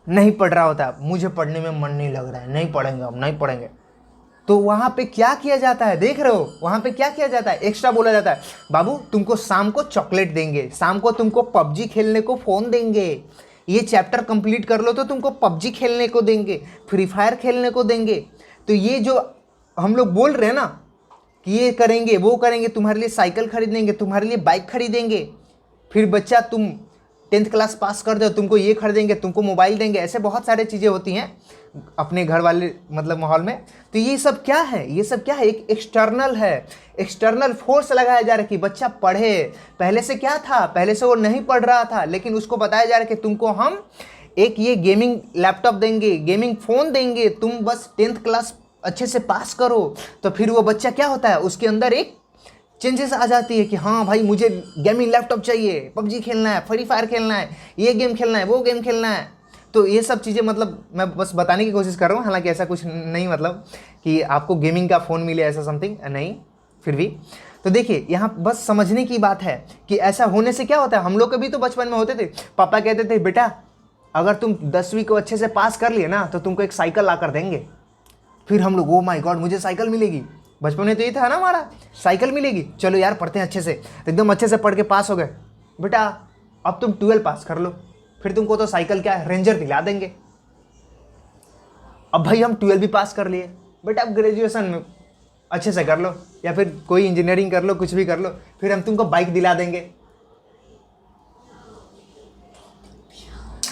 नहीं पढ़ रहा होता, मुझे पढ़ने में मन नहीं लग रहा है, नहीं पढ़ेंगे हम, नहीं पढ़ेंगे, तो वहाँ पे क्या किया जाता है, देख रहे हो, वहाँ पे क्या किया जाता है, एक्स्ट्रा बोला जाता है, बाबू तुमको शाम को चॉकलेट देंगे, शाम को तुमको पबजी खेलने को फ़ोन देंगे, ये चैप्टर कंप्लीट कर लो तो तुमको पबजी खेलने को देंगे, फ्री फायर खेलने को देंगे। तो ये जो हम लोग बोल रहे हैं ना कि ये करेंगे वो करेंगे, तुम्हारे लिए साइकिल खरीदेंगे, तुम्हारे लिए बाइक खरीदेंगे, फिर बच्चा तुम 10th क्लास पास कर दो तुमको ये खरीदेंगे, तुमको मोबाइल देंगे, ऐसे बहुत सारे चीज़ें होती हैं अपने घर वाले मतलब माहौल में। तो ये सब क्या है, ये सब क्या है, एक एक्सटर्नल है, एक्सटर्नल फोर्स लगाया जा रहा है कि बच्चा पढ़े। पहले से क्या था, पहले से वो नहीं पढ़ रहा था, लेकिन उसको बताया जा रहा है कि तुमको हम एक ये गेमिंग लैपटॉप देंगे, गेमिंग फ़ोन देंगे, तुम बस 10th क्लास अच्छे से पास करो। तो फिर वो बच्चा क्या होता है, उसके अंदर एक चेंजेस आ जाती है कि हाँ भाई मुझे गेमिंग लैपटॉप चाहिए, पबजी खेलना है, फ्री फायर खेलना है, ये गेम खेलना है, वो गेम खेलना है। तो ये सब चीज़ें मतलब मैं बस बताने की कोशिश कर रहा हूँ, हालांकि ऐसा कुछ नहीं मतलब कि आपको गेमिंग का फ़ोन मिले ऐसा समथिंग नहीं, फिर भी। तो देखिए यहाँ बस समझने की बात है कि ऐसा होने से क्या होता है। हम लोग के भी तो बचपन में होते थे, पापा कहते थे बेटा अगर तुम 10वीं को अच्छे से पास कर लिए ना तो तुमको एक साइकिल ला कर देंगे। फिर हम लोग ओ माय गॉड मुझे साइकिल मिलेगी, बचपन में तो ये था ना हमारा, साइकिल मिलेगी, चलो यार पढ़ते हैं अच्छे से, एकदम अच्छे से पढ़ के पास हो गए बेटा, अब तुम 12 पास कर लो, फिर तुमको तो साइकिल क्या है, रेंजर दिला देंगे। अब भाई हम 12 भी पास कर लिए, बेटा अब ग्रेजुएशन में अच्छे से कर लो, या फिर कोई इंजीनियरिंग कर लो, कुछ भी कर लो, फिर हम तुमको बाइक दिला देंगे।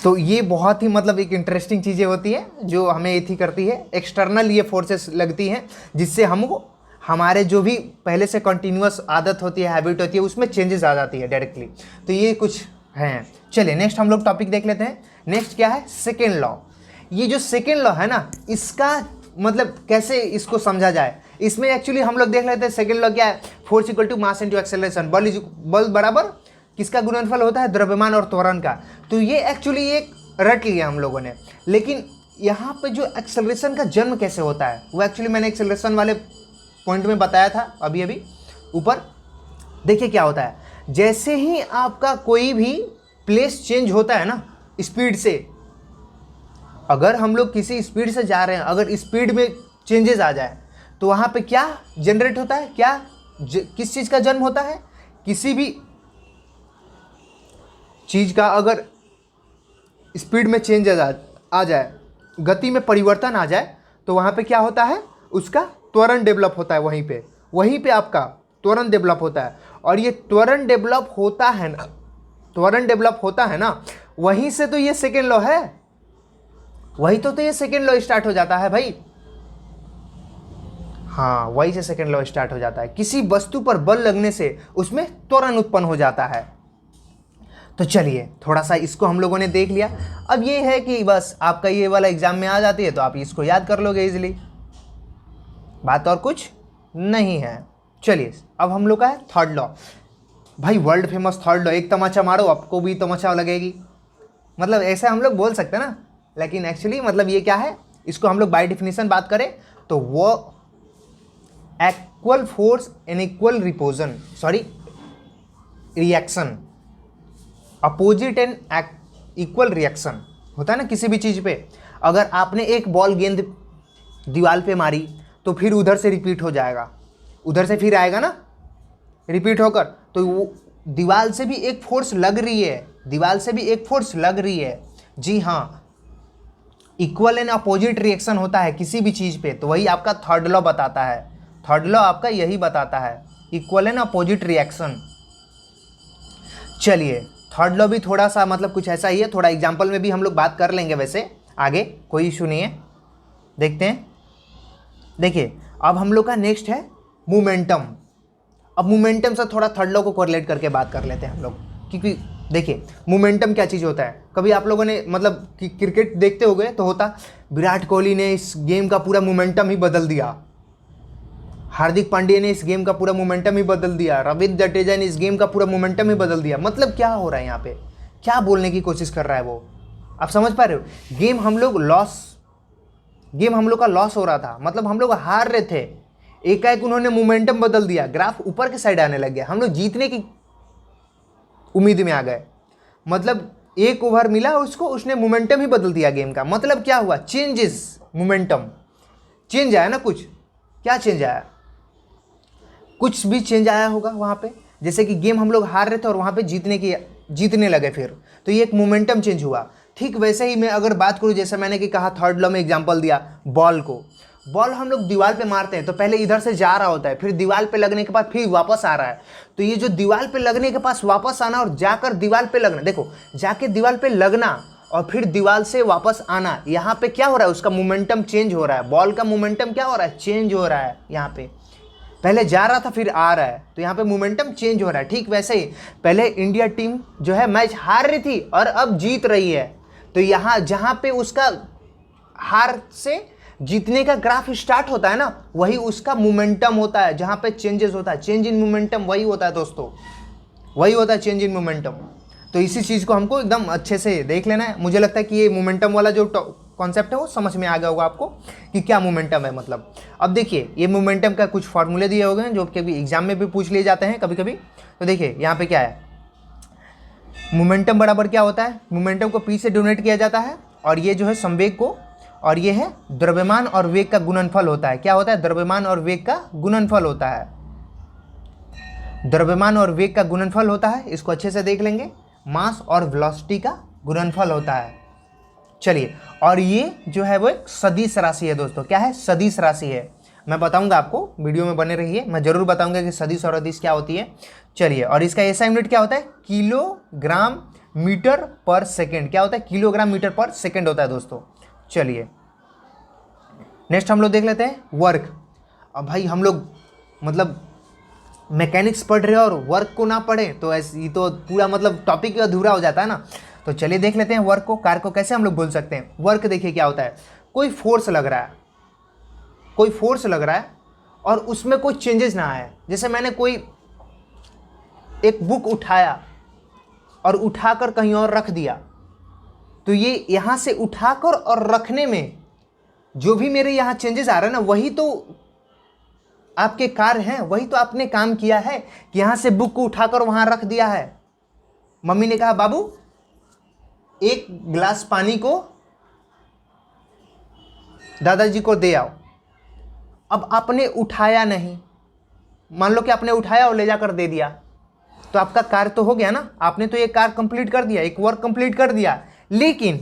तो ये बहुत ही मतलब एक इंटरेस्टिंग चीज़ें होती है जो हमें ये करती है, एक्सटर्नल ये फोर्सेस लगती हैं जिससे हमको हमारे जो भी पहले से कंटिन्यूअस आदत होती है, हैबिट होती है, उसमें चेंजेस आ जाती है डायरेक्टली। तो ये कुछ हैं। चलिए नेक्स्ट हम लोग टॉपिक देख लेते हैं। नेक्स्ट क्या है, सेकेंड लॉ। ये जो सेकेंड लॉ है ना, इसका मतलब कैसे इसको समझा जाए, इसमें एक्चुअली हम लोग देख लेते हैं सेकेंड लॉ क्या है, force equal to mass into acceleration, बल बराबर किसका गुणनफल होता है, द्रव्यमान और त्वरण का। तो ये एक्चुअली एक रट लिया हम लोगों ने, लेकिन यहाँ पे जो एक्सेलरेशन का जन्म कैसे होता है वो एक्चुअली मैंने एक्सेलरेशन वाले पॉइंट में बताया था अभी ऊपर। देखिए क्या होता है, जैसे ही आपका कोई भी प्लेस चेंज होता है ना स्पीड से, अगर हम लोग किसी स्पीड से जा रहे हैं, अगर स्पीड में चेंजेस आ जाए तो वहाँ पे क्या जनरेट होता है, क्या किस चीज़ का जन्म होता है, किसी भी चीज़ का अगर स्पीड में चेंज आ जाए, गति में परिवर्तन आ जाए, तो वहाँ पे क्या होता है, उसका त्वरण डेवलप होता है। वहीं पे आपका त्वरण डेवलप होता है। और ये त्वरण डेवलप होता है ना, वहीं से तो ये सेकेंड लॉ है, वही तो ये सेकेंड लॉ स्टार्ट हो जाता है भाई। हाँ, वही से सेकेंड लॉ स्टार्ट हो जाता है। किसी वस्तु पर बल लगने से उसमें त्वरण उत्पन्न हो जाता है। तो चलिए थोड़ा सा इसको हम लोगों ने देख लिया। अब ये है कि बस आपका ये वाला एग्जाम में आ जाती है तो आप इसको याद कर लोगे इजीली, बात और कुछ नहीं है। चलिए अब हम लोग का है थर्ड लॉ। भाई वर्ल्ड फेमस थर्ड लॉ, एक तमाचा मारो आपको भी तमाचा लगेगी, मतलब ऐसे हम लोग बोल सकते हैं ना, लेकिन एक्चुअली मतलब ये क्या है, इसको हम लोग बाय डेफिनेशन बात करें तो वो equal force and equal reaction, opposite and equal reaction होता है ना किसी भी चीज़ पे। अगर आपने एक बॉल गेंद दीवार पे मारी तो फिर उधर से रिपीट हो जाएगा, उधर से फिर आएगा ना रिपीट होकर, तो वो दीवार से भी एक फोर्स लग रही है, जी हाँ, इक्वल एंड अपोजिट रिएक्शन होता है किसी भी चीज़ पे। तो वही आपका थर्ड लॉ बताता है, थर्ड लॉ आपका यही बताता है, इक्वल एंड अपोजिट रिएक्शन। चलिए थर्ड लॉ भी थोड़ा सा मतलब कुछ ऐसा ही है, थोड़ा एग्जाम्पल में भी हम लोग बात कर लेंगे, वैसे आगे कोई इशू नहीं है। देखते हैं, देखिए अब हम लोग का नेक्स्ट है मोमेंटम। अब मोमेंटम से थोड़ा थर्ड लॉ को कोरिलेट करके बात कर लेते हैं हम लोग, क्योंकि देखिए मोमेंटम क्या चीज़ होता है। कभी आप लोगों ने मतलब कि क्रिकेट देखते होंगे तो होता, विराट कोहली ने इस गेम का पूरा मोमेंटम ही बदल दिया, हार्दिक पांड्या ने इस गेम का पूरा मोमेंटम ही बदल दिया, रविंद्र जडेजा ने इस गेम का पूरा मोमेंटम ही बदल दिया। मतलब क्या हो रहा है यहाँ पे, क्या बोलने की कोशिश कर रहा है वो, आप समझ पा रहे हो। गेम हम लोग का लॉस हो रहा था, मतलब हम लोग हार रहे थे, एकाएक उन्होंने मोमेंटम बदल दिया, ग्राफ ऊपर के साइड आने लग गया, हम लोग जीतने की उम्मीद में आ गए। मतलब एक ओवर मिला उसको, उसने मोमेंटम ही बदल दिया गेम का। मतलब क्या हुआ, चेंजेस, मोमेंटम चेंज आया ना, कुछ क्या चेंज आया, कुछ भी चेंज आया होगा वहाँ पे। जैसे कि गेम हम लोग हार रहे थे और वहाँ पे जीतने लगे फिर, तो ये एक मोमेंटम चेंज हुआ। ठीक वैसे ही मैं अगर बात करूँ, जैसे मैंने कि कहा थर्ड लॉ में एग्जांपल दिया, बॉल हम लोग दीवार पे मारते हैं तो पहले इधर से जा रहा होता है, फिर दीवार पे लगने के बाद फिर वापस आ रहा है। तो ये जो दीवार पे लगने के पास वापस आना और जाकर दीवार पे लगना, देखो जाके दीवार पे लगना और फिर दीवार से वापस आना, यहाँ पे क्या हो रहा है, उसका मोमेंटम चेंज हो रहा है। बॉल का मोमेंटम क्या हो रहा है, चेंज हो रहा है। यहाँ पे पहले जा रहा था फिर आ रहा है, तो यहाँ पे मोमेंटम चेंज हो रहा है। ठीक वैसे ही पहले इंडिया टीम जो है मैच हार रही थी और अब जीत रही है, तो यहाँ जहाँ पे उसका हार से जीतने का ग्राफ स्टार्ट होता है ना, वही उसका मोमेंटम होता है। जहाँ पे चेंजेस होता है, चेंज इन मोमेंटम वही होता है दोस्तों, वही होता है चेंज इन मोमेंटम। तो इसी चीज़ को हमको एकदम अच्छे से देख लेना है। मुझे लगता है कि ये मोमेंटम वाला जो कॉन्सेप्ट है वो समझ में आ गया होगा आपको कि क्या मोमेंटम है। मतलब अब देखिए ये मोमेंटम का कुछ फार्मूले दिए हो गए हैं जो कभी एग्जाम में भी पूछ लिए जाते हैं कभी कभी। तो देखिए यहाँ पे क्या है, मोमेंटम बराबर क्या होता है, मोमेंटम को पी से डोनेट किया जाता है और ये जो है संवेग को, और ये है द्रव्यमान और वेग का गुणनफल होता है। क्या होता है? द्रव्यमान और वेग का गुणनफल होता है। द्रव्यमान और वेग का गुणनफल होता है, इसको अच्छे से देख लेंगे। मास और वेलोसिटी का गुणनफल होता है। चलिए, और ये जो है वो एक सदिश राशि है दोस्तों। क्या है? सदिश राशि है। मैं बताऊंगा आपको, वीडियो में बने रहिए, मैं जरूर बताऊंगा कि सदिश और अदिश क्या होती है। चलिए, और इसका एसआई यूनिट क्या होता है? Kilogram metre per second. क्या होता है? किलोग्राम मीटर पर सेकेंड होता है दोस्तों। चलिए, नेक्स्ट हम लोग देख लेते हैं वर्क। अब भाई हम लोग मतलब मैकेनिक्स पढ़ रहे हैं और वर्क को ना पढ़ें तो ऐसे ही तो पूरा मतलब टॉपिक अधूरा हो जाता है ना। तो चलिए देख लेते हैं वर्क को, कार्य को कैसे हम लोग बोल सकते हैं। वर्क देखिए क्या होता है, कोई फोर्स लग रहा है, कोई फोर्स लग रहा है और उसमें कोई चेंजेस ना आए। जैसे मैंने कोई एक बुक उठाया और उठाकर कहीं और रख दिया, तो ये यहाँ से उठाकर और रखने में जो भी मेरे यहाँ चेंजेस आ रहे हैं ना, वही तो आपके कार्य हैं, वही तो आपने काम किया है कि यहाँ से बुक को उठाकर वहाँ रख दिया है। मम्मी ने कहा बाबू एक गिलास पानी को दादाजी को दे आओ। अब आपने उठाया नहीं, मान लो कि आपने उठाया और ले जाकर दे दिया, तो आपका कार्य तो हो गया ना, आपने तो ये कार्य कंप्लीट कर दिया, एक वर्क कंप्लीट कर दिया। लेकिन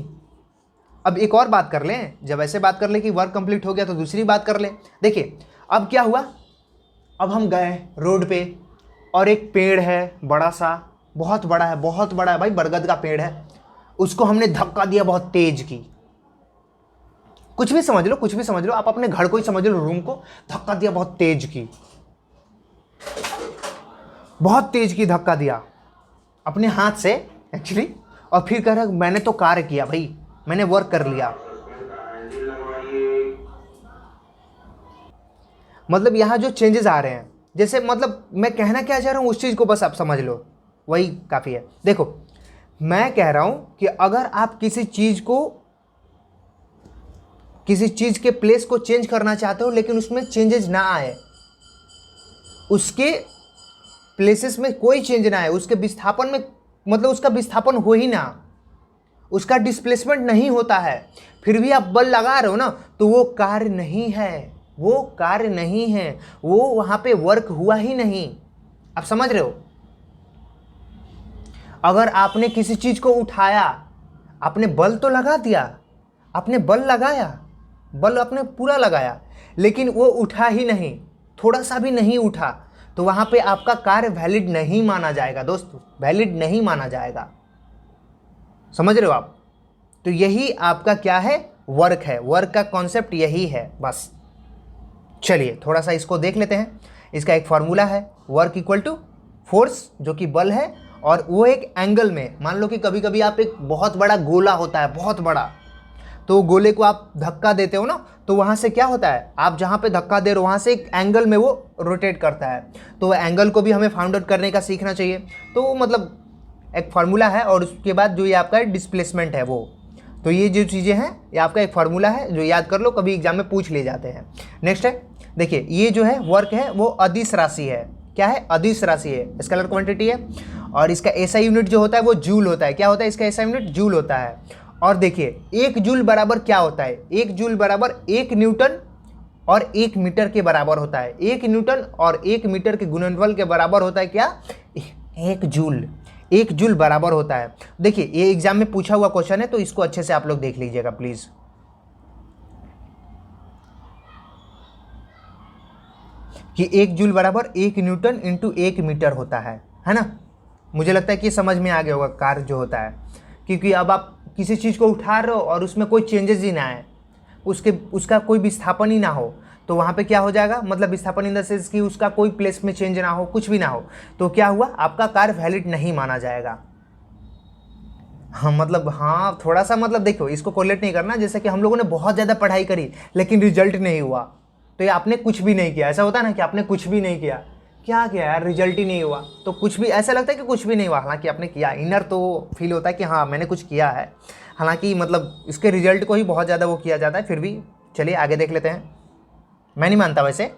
अब एक और बात कर लें, जब ऐसे बात कर ले कि वर्क कंप्लीट हो गया तो दूसरी बात कर ले। देखिए अब क्या हुआ, अब हम गए रोड पे और एक पेड़ है बड़ा सा, बहुत बड़ा है, बहुत बड़ा है भाई, बरगद का पेड़ है, उसको हमने धक्का दिया बहुत तेज की। कुछ भी समझ लो, कुछ भी समझ लो, आप अपने घर को ही समझ लो, रूम को धक्का दिया बहुत तेज की, बहुत तेज की धक्का दिया अपने हाथ से एक्चुअली, और फिर कह रहा मैंने तो कार्य किया भाई, मैंने वर्क कर लिया। मतलब यहां जो चेंजेस आ रहे हैं, जैसे मतलब मैं कहना क्या चाह रहा हूं उस चीज को बस आप समझ लो, वही काफी है। देखो मैं कह रहा हूं कि अगर आप किसी चीज के प्लेस को चेंज करना चाहते हो लेकिन उसमें चेंजेस ना आए, उसके प्लेसेस में कोई चेंज ना आए, उसके विस्थापन में मतलब उसका विस्थापन हो ही ना, उसका डिस्प्लेसमेंट नहीं होता है, फिर भी आप बल लगा रहे हो ना, तो वो कार्य नहीं है, वो कार्य नहीं है, वो वहां पे वर्क हुआ ही नहीं। आप समझ रहे हो? अगर आपने किसी चीज को उठाया, आपने बल तो लगा दिया, आपने बल लगाया, बल आपने पूरा लगाया, लेकिन वो उठा ही नहीं, थोड़ा सा भी नहीं उठा, तो वहां पे आपका कार्य वैलिड नहीं माना जाएगा दोस्तों, वैलिड नहीं माना जाएगा। समझ रहे हो आप? तो यही आपका क्या है? वर्क है। वर्क का कॉन्सेप्ट यही है बस। चलिए थोड़ा सा इसको देख लेते हैं। इसका एक फॉर्मूला है, वर्क इक्वल टू फोर्स जो कि बल है, और वो एक एंगल में, मान लो कि कभी कभी आप एक बहुत बड़ा गोला होता है, बहुत बड़ा, तो गोले को आप धक्का देते हो ना, तो वहाँ से क्या होता है, आप जहाँ पे धक्का दे रहे हो वहाँ से एक एंगल में वो रोटेट करता है, तो वह एंगल को भी हमें फाउंड आउट करने का सीखना चाहिए। तो मतलब एक फार्मूला है, और उसके बाद जो ये आपका डिस्प्लेसमेंट है वो, तो ये जो चीज़ें हैं ये आपका एक फार्मूला है जो याद कर लो, कभी एग्जाम में पूछ ले जाते हैं। नेक्स्ट है, देखिए ये जो है वर्क है वो अदिश राशि है। क्या है? अदिश राशि है, स्केलर क्वांटिटी है, और इसका एसआई यूनिट जो होता है वो जूल होता है। क्या होता है इसका एसआई यूनिट? जूल होता है। और देखिए 1 जूल बराबर क्या होता है? 1 जूल बराबर 1 न्यूटन और 1 मीटर के बराबर होता है। 1 न्यूटन और 1 मीटर के गुणनफल के बराबर होता है क्या? 1 जूल। 1 जूल बराबर होता है। देखिए ये एग्जाम में पूछा हुआ क्वेश्चन है, तो इसको अच्छे से आप लोग देख लीजिएगा प्लीज। कि 1 जूल बराबर 1 न्यूटन इंटू 1 मीटर होता है ना। मुझे लगता है कि समझ में आ गया होगा कार्य जो होता है, क्योंकि अब आप किसी चीज़ को उठा रहे हो और उसमें कोई चेंजेस ही ना आए, उसका कोई विस्थापन ही ना हो, तो वहाँ पे क्या हो जाएगा, मतलब विस्थापन इन द सेंस कि उसका कोई प्लेस में चेंज ना हो, कुछ भी ना हो, तो क्या हुआ, आपका कार्य वैलिड नहीं माना जाएगा। हाँ मतलब हाँ थोड़ा सा मतलब देखो इसको कोरिलेट नहीं करना, जैसे कि हम लोगों ने बहुत ज़्यादा पढ़ाई करी लेकिन रिजल्ट नहीं हुआ, तो ये आपने कुछ भी नहीं किया। ऐसा होता है ना कि आपने कुछ भी नहीं किया, क्या किया यार, रिजल्ट ही नहीं हुआ, तो कुछ भी ऐसा लगता है कि कुछ भी नहीं हुआ, हालांकि आपने किया। इनर तो फील होता है कि हाँ मैंने कुछ किया है, हालांकि मतलब इसके रिजल्ट को ही बहुत ज़्यादा वो किया जाता है, फिर भी चलिए आगे देख लेते हैं। मैं नहीं मानता वैसे,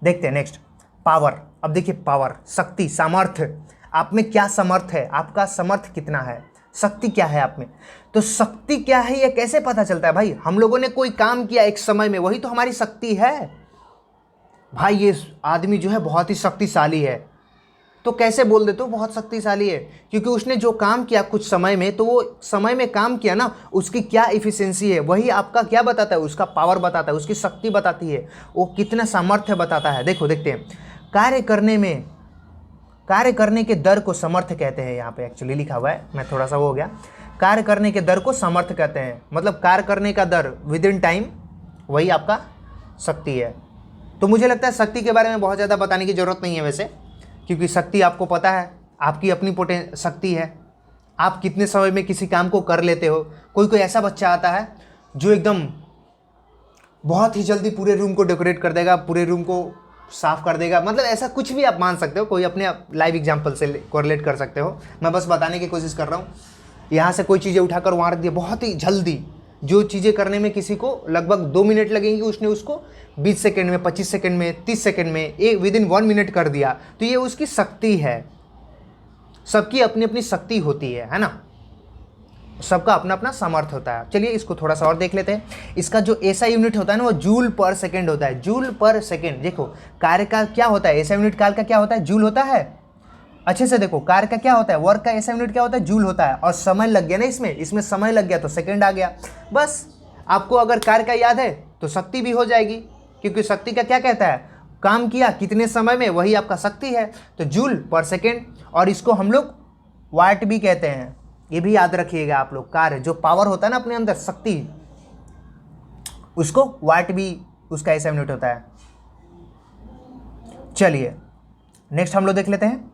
देखते हैं नेक्स्ट। पावर। अब देखिए पावर, शक्ति, सामर्थ्य, आप में क्या समर्थ है, आपका समर्थ कितना है। शक्ति क्या है आप में। तो शक्ति क्या है ये कैसे पता चलता है भाई, हम लोगों ने कोई काम किया एक समय में, वही तो हमारी शक्ति है भाई। ये आदमी जो है बहुत ही शक्तिशाली है, तो कैसे बोल देते हो बहुत शक्तिशाली है, क्योंकि उसने जो काम किया कुछ समय में, तो वो समय में काम किया ना, उसकी क्या इफिशिएंसी है वही आपका क्या बताता है, उसका पावर बताता है, उसकी शक्ति बताती है, वो कितना सामर्थ्य बताता है। देखो देखते हैं, कार्य करने के दर को समर्थ कहते हैं। यहाँ पे एक्चुअली लिखा हुआ है, मैं थोड़ा सा वो हो गया, कार्य करने के दर को समर्थ कहते हैं, मतलब कार्य करने का दर विद इन टाइम, वही आपका शक्ति है। तो मुझे लगता है शक्ति के बारे में बहुत ज़्यादा बताने की ज़रूरत नहीं है वैसे, क्योंकि शक्ति आपको पता है, आपकी अपनी शक्ति है, आप कितने समय में किसी काम को कर लेते हो। कोई ऐसा बच्चा आता है जो एकदम बहुत ही जल्दी पूरे रूम को डेकोरेट कर देगा, पूरे रूम को साफ कर देगा, मतलब ऐसा कुछ भी आप मान सकते हो, कोई अपने लाइव एग्जांपल से कोरिलेट कर सकते हो। मैं बस बताने की कोशिश कर रहा हूँ। यहाँ से कोई चीज़ें उठाकर वहाँ रख दिया, बहुत ही जल्दी, जो चीज़ें करने में किसी को लगभग 2 मिनट लगेंगी, उसने उसको 20 सेकंड में, 25 सेकंड में, 30 सेकंड में, विद इन 1 मिनट कर दिया। तो ये उसकी शक्ति है। सबकी अपनी अपनी शक्ति होती है ना, सबका अपना अपना सामर्थ्य होता है। चलिए इसको थोड़ा सा और देख लेते हैं। इसका जो एसआई यूनिट होता है ना, वो जूल पर सेकेंड होता है। जूल पर सेकेंड। देखो कार्य का क्या होता है, एसआई यूनिट काल का क्या होता है, जूल होता है। अच्छे से देखो, कार्य का क्या होता है, वर्क का एसआई यूनिट क्या होता है, जूल होता है। और समय लग गया ना इसमें समय लग गया तो सेकेंड आ गया। बस आपको अगर कार्य का याद है तो शक्ति भी हो जाएगी, क्योंकि शक्ति का क्या कहता है, काम किया कितने समय में, वही आपका शक्ति है। तो जूल पर सेकेंड, और इसको हम लोग वाट भी कहते हैं, ये भी याद रखिएगा आप लोग। कार्य जो पावर होता है ना अपने अंदर, शक्ति, उसको वाट भी उसका एसआई यूनिट होता है। चलिए नेक्स्ट हम लोग देख लेते हैं।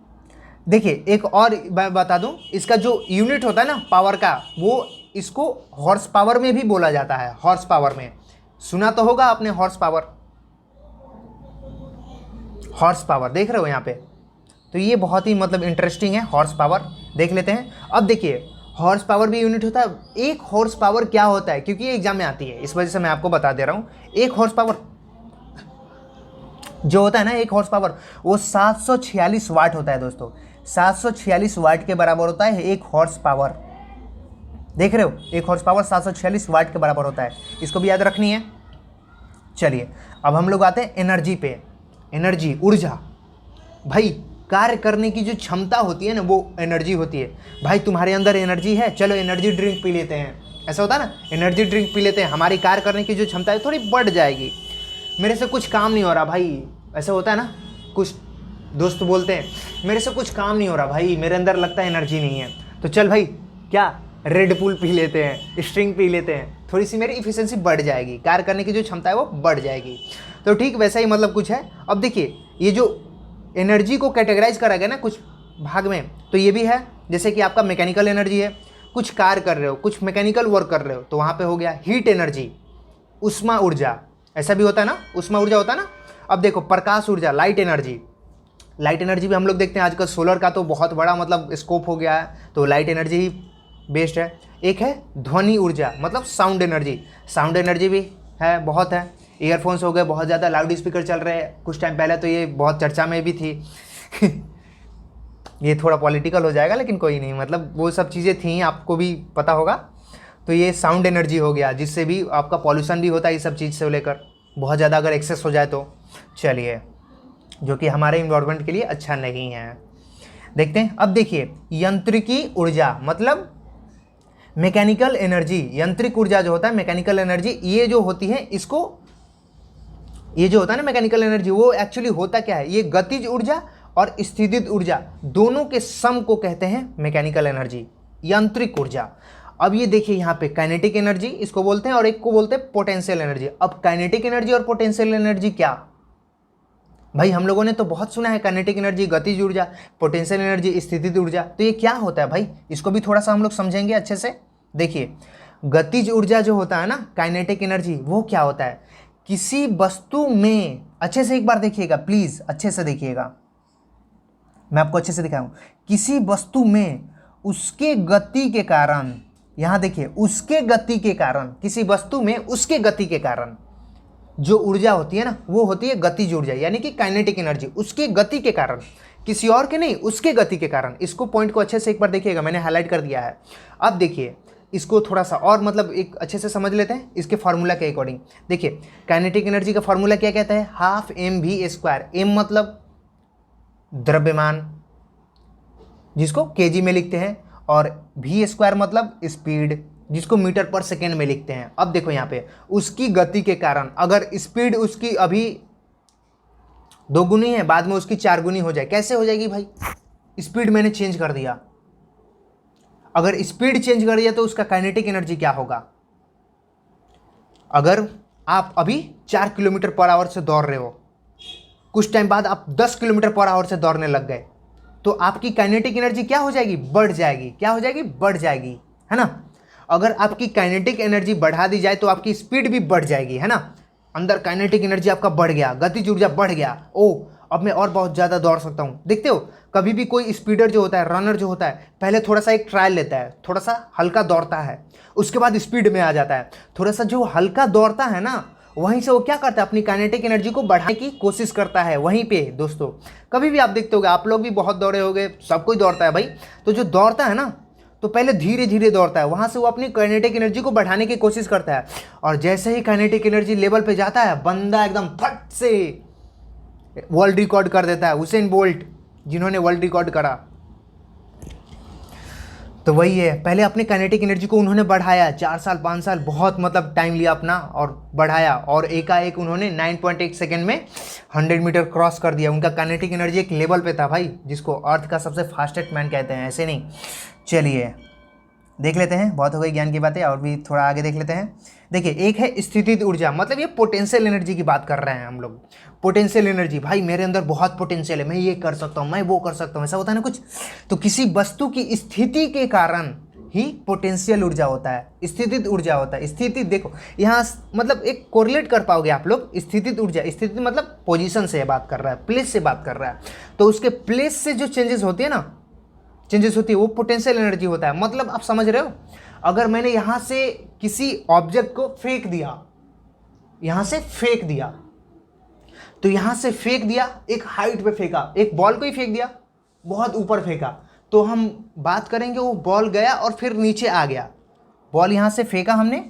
देखिए एक और मैं बता दूं, इसका जो यूनिट होता है ना पावर का, वो इसको हॉर्स पावर में भी बोला जाता है। हॉर्स पावर में सुना तो होगा आपने, हॉर्स पावर, हॉर्स पावर देख रहे हो यहाँ पे। तो ये बहुत ही मतलब इंटरेस्टिंग है, हॉर्स पावर देख लेते हैं। अब देखिए हॉर्स पावर भी यूनिट होता है। एक हॉर्स पावर क्या होता है, क्योंकि ये एग्जाम में आती है, इस वजह से मैं आपको बता दे रहा हूँ। एक हॉर्स पावर जो होता है ना, एक हॉर्स पावर वो 746 वाट होता है दोस्तों। 746 वाट के बराबर होता है एक हॉर्स पावर। देख रहे हो, एक हॉर्स पावर 746 वाट के बराबर होता है, इसको भी याद रखनी है। चलिए अब हम लोग आते हैं एनर्जी पे। एनर्जी, ऊर्जा, भाई कार्य करने की जो क्षमता होती है ना, वो एनर्जी होती है। भाई तुम्हारे अंदर एनर्जी है, चलो एनर्जी ड्रिंक पी लेते हैं, ऐसा होता है ना, एनर्जी ड्रिंक पी लेते हैं, हमारी कार्य करने की जो क्षमता है थोड़ी बढ़ जाएगी। मेरे से कुछ काम नहीं हो रहा भाई, ऐसा होता है ना, कुछ दोस्त बोलते हैं मेरे से कुछ काम नहीं हो रहा भाई, मेरे अंदर लगता है एनर्जी नहीं है, तो चल भाई क्या रेड बुल पी लेते हैं, स्ट्रिंग पी लेते हैं, थोड़ी सी मेरी इफिशिएंसी बढ़ जाएगी, कार्य करने की जो क्षमता है वो बढ़ जाएगी। तो ठीक वैसा ही मतलब कुछ है। अब देखिए ये जो एनर्जी को कैटेगराइज करा गया ना कुछ भाग में, तो ये भी है, जैसे कि आपका मैकेनिकल एनर्जी है, कुछ कार्य कर रहे हो, कुछ मैकेनिकल वर्क कर रहे हो, तो वहाँ पे हो गया हीट एनर्जी, उष्मा ऊर्जा, ऐसा भी होता है ना, उष्मा ऊर्जा होता है ना। अब देखो प्रकाश ऊर्जा, लाइट एनर्जी, लाइट एनर्जी भी हम लोग देखते हैं आजकल, सोलर का तो बहुत बड़ा मतलब स्कोप हो गया है, तो लाइट एनर्जी ही बेस्ट है। एक है ध्वनि ऊर्जा, मतलब साउंड एनर्जी, साउंड एनर्जी भी है, बहुत है। ईयरफोन्स हो गए, बहुत ज़्यादा लाउड स्पीकर चल रहे हैं कुछ टाइम पहले, तो ये बहुत चर्चा में भी थी ये थोड़ा पॉलिटिकल हो जाएगा लेकिन कोई नहीं, मतलब वो सब चीज़ें थी, आपको भी पता होगा। तो ये साउंड एनर्जी हो गया, जिससे भी आपका पॉल्यूशन भी होता है, ये सब चीज़ से लेकर बहुत ज़्यादा अगर एक्सेस हो जाए तो, चलिए, जो कि हमारे इन्वायरमेंट के लिए अच्छा नहीं है। देखते हैं अब देखिए यांत्रिकी ऊर्जा, मतलब मैकेनिकल एनर्जी, यांत्रिक ऊर्जा जो होता है, मैकेनिकल एनर्जी, ये जो होती है, इसको ये जो होता है ना मैकेनिकल एनर्जी, वो एक्चुअली होता क्या है, ये गतिज ऊर्जा और स्थितिज ऊर्जा दोनों के सम को कहते हैं मैकेनिकल एनर्जी, यांत्रिक ऊर्जा। अब ये देखिए यहाँ पे काइनेटिक एनर्जी इसको बोलते हैं, और एक को बोलते हैं पोटेंशियल एनर्जी। अब काइनेटिक एनर्जी और पोटेंशियल एनर्जी क्या, भाई हम लोगों ने तो बहुत सुना है, काइनेटिक एनर्जी गतिज ऊर्जा, पोटेंशियल एनर्जी स्थितिज ऊर्जा, तो ये क्या होता है भाई, इसको भी थोड़ा सा हम लोग समझेंगे अच्छे से। देखिए गतिज ऊर्जा जो होता है ना, काइनेटिक एनर्जी, वो क्या होता है, किसी वस्तु में, अच्छे से एक बार देखिएगा प्लीज, अच्छे से देखिएगा, मैं आपको अच्छे से दिखाऊं, किसी वस्तु में उसके गति के कारण, यहां देखिए उसके गति के कारण, किसी वस्तु में उसके गति के कारण जो ऊर्जा होती है ना, वो होती है गतिज ऊर्जा, यानी कि काइनेटिक एनर्जी, उसके गति के कारण किसी और के नहीं, उसके गति के कारण। इसको पॉइंट को अच्छे से एक बार देखिएगा, मैंने हाईलाइट कर दिया है। अब देखिए इसको थोड़ा सा और मतलब एक अच्छे से समझ लेते हैं इसके फार्मूला के अकॉर्डिंग। देखिए काइनेटिक एनर्जी का फार्मूला क्या कहता है, half M V square. M मतलब द्रव्यमान जिसको केजी में लिखते हैं, और वी स्क्वायर मतलब स्पीड जिसको मीटर पर सेकेंड में लिखते हैं। अब देखो यहाँ पे उसकी गति के कारण अगर स्पीड उसकी अभी 2 गुनी है, बाद में उसकी 4 गुनी हो जाए, कैसे हो जाएगी भाई, स्पीड मैंने चेंज कर दिया। अगर स्पीड चेंज कर दिया तो उसका काइनेटिक एनर्जी क्या होगा। अगर आप अभी 4 किलोमीटर पर आवर से दौड़ रहे हो, कुछ टाइम बाद आप 10 किलोमीटर पर आवर से दौड़ने लग गए, तो आपकी काइनेटिक एनर्जी क्या हो जाएगी, बढ़ जाएगी। क्या हो जाएगी, बढ़ जाएगी, है ना। अगर आपकी काइनेटिक एनर्जी बढ़ा दी जाए तो आपकी स्पीड भी बढ़ जाएगी, है ना। अंदर काइनेटिक एनर्जी आपका बढ़ गया, गतिज ऊर्जा बढ़ गया, ओ अब मैं और बहुत ज़्यादा दौड़ सकता हूँ। देखते हो कभी भी कोई स्पीडर जो होता है, रनर जो होता है, पहले थोड़ा सा एक ट्रायल लेता है, थोड़ा सा हल्का दौड़ता है, उसके बाद स्पीड में आ जाता है। थोड़ा सा जो हल्का दौड़ता है ना, वहीं से वो क्या करता है, अपनी काइनेटिक एनर्जी को बढ़ाने की कोशिश करता है। वहीं पे दोस्तों कभी भी आप देखते होगे, आप लोग भी बहुत दौड़े होगे, सब कोई दौड़ता है भाई। तो जो दौड़ता है ना, तो पहले धीरे धीरे दौड़ता है, वहाँ से वो अपनी काइनेटिक एनर्जी को बढ़ाने की कोशिश करता है, और जैसे ही काइनेटिक एनर्जी लेवल पे जाता है, बंदा एकदम फट से वर्ल्ड रिकॉर्ड कर देता है। उसेन बोल्ट जिन्होंने वर्ल्ड रिकॉर्ड करा, तो वही है, पहले अपने काइनेटिक एनर्जी को उन्होंने बढ़ाया, 4 साल 5 साल बहुत मतलब टाइम लिया अपना और बढ़ाया, और एकाएक उन्होंने 9.8 सेकेंड में 100 मीटर क्रॉस कर दिया। उनका काइनेटिक एनर्जी एक लेवल पे था भाई, जिसको अर्थ का सबसे फास्टेस्ट मैन कहते हैं, ऐसे नहीं। चलिए देख लेते हैं, बहुत हो गई ज्ञान की बातें, और भी थोड़ा आगे देख लेते हैं। देखिए एक है स्थितिज ऊर्जा, मतलब ये पोटेंशियल एनर्जी की बात कर रहे हैं हम लोग। पोटेंशियल एनर्जी, भाई मेरे अंदर बहुत पोटेंशियल है, मैं ये कर सकता हूँ, मैं वो कर सकता हूँ, ऐसा होता है ना कुछ। तो किसी वस्तु की स्थिति के कारण ही पोटेंशियल ऊर्जा होता है, स्थितिज ऊर्जा होता है। स्थिति देखो यहाँ मतलब एक कोरिलेट कर पाओगे आप लोग, स्थितिज ऊर्जा, स्थिति मतलब पोजीशन से बात कर रहा है, प्लेस से बात कर रहा है, तो उसके प्लेस से जो चेंजेस होती है ना, चेंजेस होती है, वो पोटेंशियल एनर्जी होता है। मतलब आप समझ रहे हो, अगर मैंने यहाँ से किसी ऑब्जेक्ट को फेंक दिया, यहाँ से फेंक दिया, तो यहाँ से फेंक दिया, एक हाइट पे फेंका, एक बॉल को ही फेंक दिया, बहुत ऊपर फेंका, तो हम बात करेंगे वो बॉल गया और फिर नीचे आ गया। बॉल यहाँ से फेंका हमने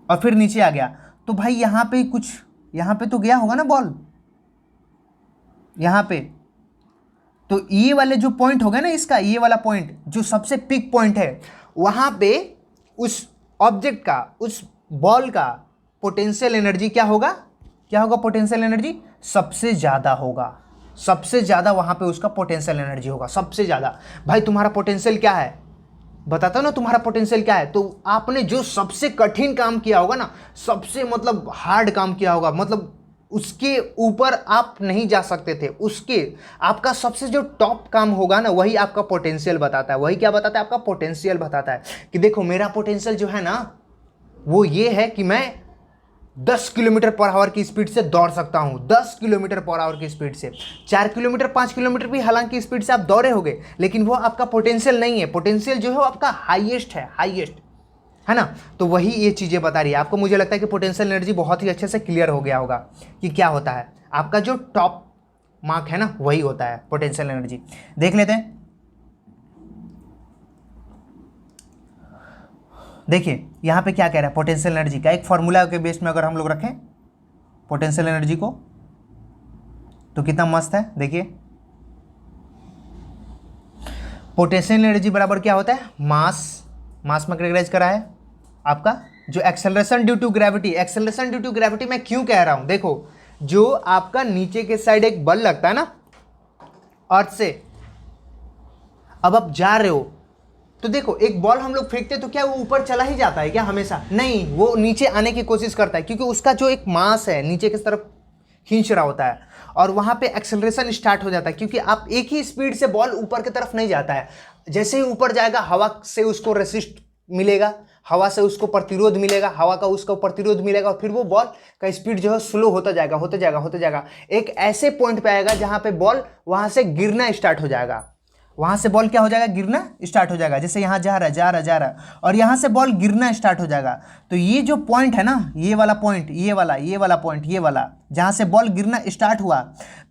और फिर नीचे आ गया, तो भाई यहाँ पे कुछ, यहाँ पे तो गया होगा ना बॉल, यहाँ पे, तो ये वाले जो पॉइंट हो गया ना इसका, ये वाला पॉइंट जो सबसे पिक पॉइंट है, वहां पे उस ऑब्जेक्ट का, उस बॉल का पोटेंशियल एनर्जी क्या होगा, क्या होगा, पोटेंशियल एनर्जी सबसे ज़्यादा होगा, सबसे ज़्यादा वहां पे उसका पोटेंशियल एनर्जी होगा, सबसे ज़्यादा। भाई तुम्हारा पोटेंशियल क्या है, बताता ना तुम्हारा पोटेंशियल क्या है, तो आपने जो सबसे कठिन काम किया होगा ना, सबसे मतलब हार्ड काम किया होगा, मतलब उसके ऊपर आप नहीं जा सकते थे, उसके आपका सबसे जो टॉप काम होगा ना, वही आपका पोटेंशियल बताता है। वही क्या बताता है, आपका पोटेंशियल बताता है कि देखो मेरा पोटेंशियल जो है ना, वो ये है कि मैं 10 किलोमीटर पर आवर की स्पीड से दौड़ सकता हूं, 10 किलोमीटर पर आवर की स्पीड से। 4 किलोमीटर 5 किलोमीटर भी हालांकि स्पीड से आप दौड़े होगे, लेकिन वो आपका पोटेंशियल नहीं है। पोटेंशियल जो है वो आपका हाईएस्ट है, हाईएस्ट, है ना। तो वही ये चीज़ें बता रही है आपको। मुझे लगता है कि पोटेंशियल एनर्जी बहुत ही अच्छे से क्लियर हो गया होगा कि क्या होता है। आपका जो टॉप मार्क है ना, वही होता है पोटेंशियल एनर्जी। देख लेते हैं, देखिए यहाँ पे क्या कह रहा है, पोटेंशियल एनर्जी का एक फॉर्मूला के बेस में अगर हम लोग रखें पोटेंशियल एनर्जी को, तो कितना मस्त है। देखिए पोटेंशियल एनर्जी बराबर क्या होता है, मास में कैटेगराइज करा है आपका जो acceleration due to gravity. Acceleration due to gravity मैं क्यों कह रहा हूं, देखो जो आपका नीचे के साइड एक बल लगता है ना अर्थ से, अब आप जा रहे हो, तो देखो एक बॉल हम लोग फेंकते तो क्या वो ऊपर चला ही जाता है क्या हमेशा, नहीं, वो नीचे आने की कोशिश करता है, क्योंकि उसका जो एक मास है नीचे की तरफ खींच रहा होता है, और वहां पे एक्सेलरेशन स्टार्ट हो जाता है, क्योंकि आप एक ही स्पीड से बॉल ऊपर की तरफ नहीं जाता है। जैसे ही ऊपर जाएगा हवा से उसको रेसिस्ट मिलेगा, हवा से उसको प्रतिरोध मिलेगा, हवा का उसको प्रतिरोध मिलेगा, और फिर वो बॉल का स्पीड जो है स्लो होता जाएगा, होते जाएगा, एक ऐसे पॉइंट पे आएगा जहां पे बॉल वहां से गिरना स्टार्ट हो जाएगा। वहाँ से बॉल क्या हो जाएगा, गिरना स्टार्ट हो जाएगा। जैसे यहाँ जा रहा है जा रहा है जा रहा है, और यहाँ से बॉल गिरना स्टार्ट हो जाएगा। तो ये जो पॉइंट है ना, ये वाला पॉइंट, ये वाला पॉइंट, ये वाला जहाँ से बॉल गिरना स्टार्ट हुआ,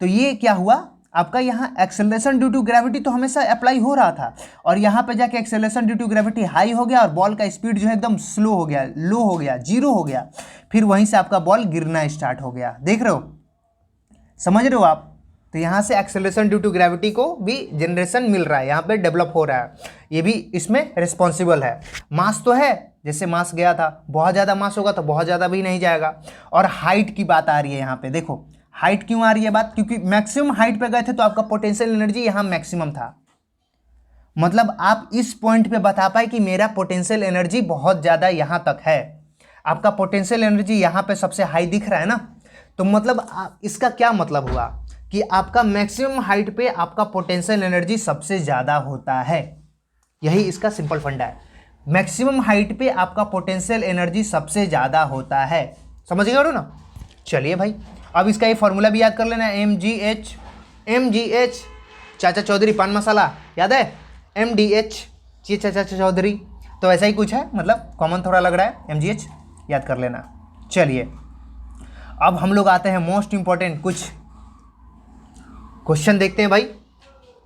तो ये क्या हुआ आपका, यहाँ एक्सेलरेशन ड्यू टू ग्रेविटी तो हमेशा अप्लाई हो रहा था, और यहाँ पे जाके acceleration due to gravity high हो गया और बॉल का स्पीड जो है एकदम स्लो हो गया, लो हो गया, जीरो हो गया। फिर वहीं से आपका बॉल गिरना स्टार्ट हो गया। देख रहे हो, समझ रहे हो आप। तो यहाँ से एक्सेलरेशन ड्यू टू ग्रेविटी को भी जनरेशन मिल रहा है, यहाँ पे डेवलप हो रहा है, ये भी इसमें रिस्पॉन्सिबल है। मास तो है, जैसे मास गया था, बहुत ज़्यादा मास होगा तो बहुत ज़्यादा भी नहीं जाएगा। और हाइट की बात आ रही है यहाँ पे, देखो हाइट क्यों आ रही है बात, क्योंकि मैक्सिमम हाइट पे गए थे तो आपका पोटेंशियल एनर्जी यहाँ मैक्सिमम था। मतलब आप इस पॉइंट पे बता पाए कि मेरा पोटेंशियल एनर्जी बहुत ज़्यादा यहाँ तक है। आपका पोटेंशियल एनर्जी यहाँ पे सबसे हाई दिख रहा है ना, तो मतलब इसका क्या मतलब हुआ कि आपका मैक्सिमम हाइट पे आपका पोटेंशियल एनर्जी सबसे ज़्यादा होता है। यही इसका सिंपल फंडा है, मैक्सिमम हाइट पे आपका पोटेंशियल एनर्जी सबसे ज़्यादा होता है। समझ गए ना। चलिए भाई, अब इसका ये फॉर्मूला भी याद कर लेना, MGH चाचा चौधरी पान मसाला याद है, MDH चाचा चौधरी, तो ऐसा ही कुछ है, मतलब कॉमन थोड़ा लग रहा है, MGH याद कर लेना। चलिए अब हम लोग आते हैं मोस्ट इंपॉर्टेंट कुछ क्वेश्चन देखते हैं भाई।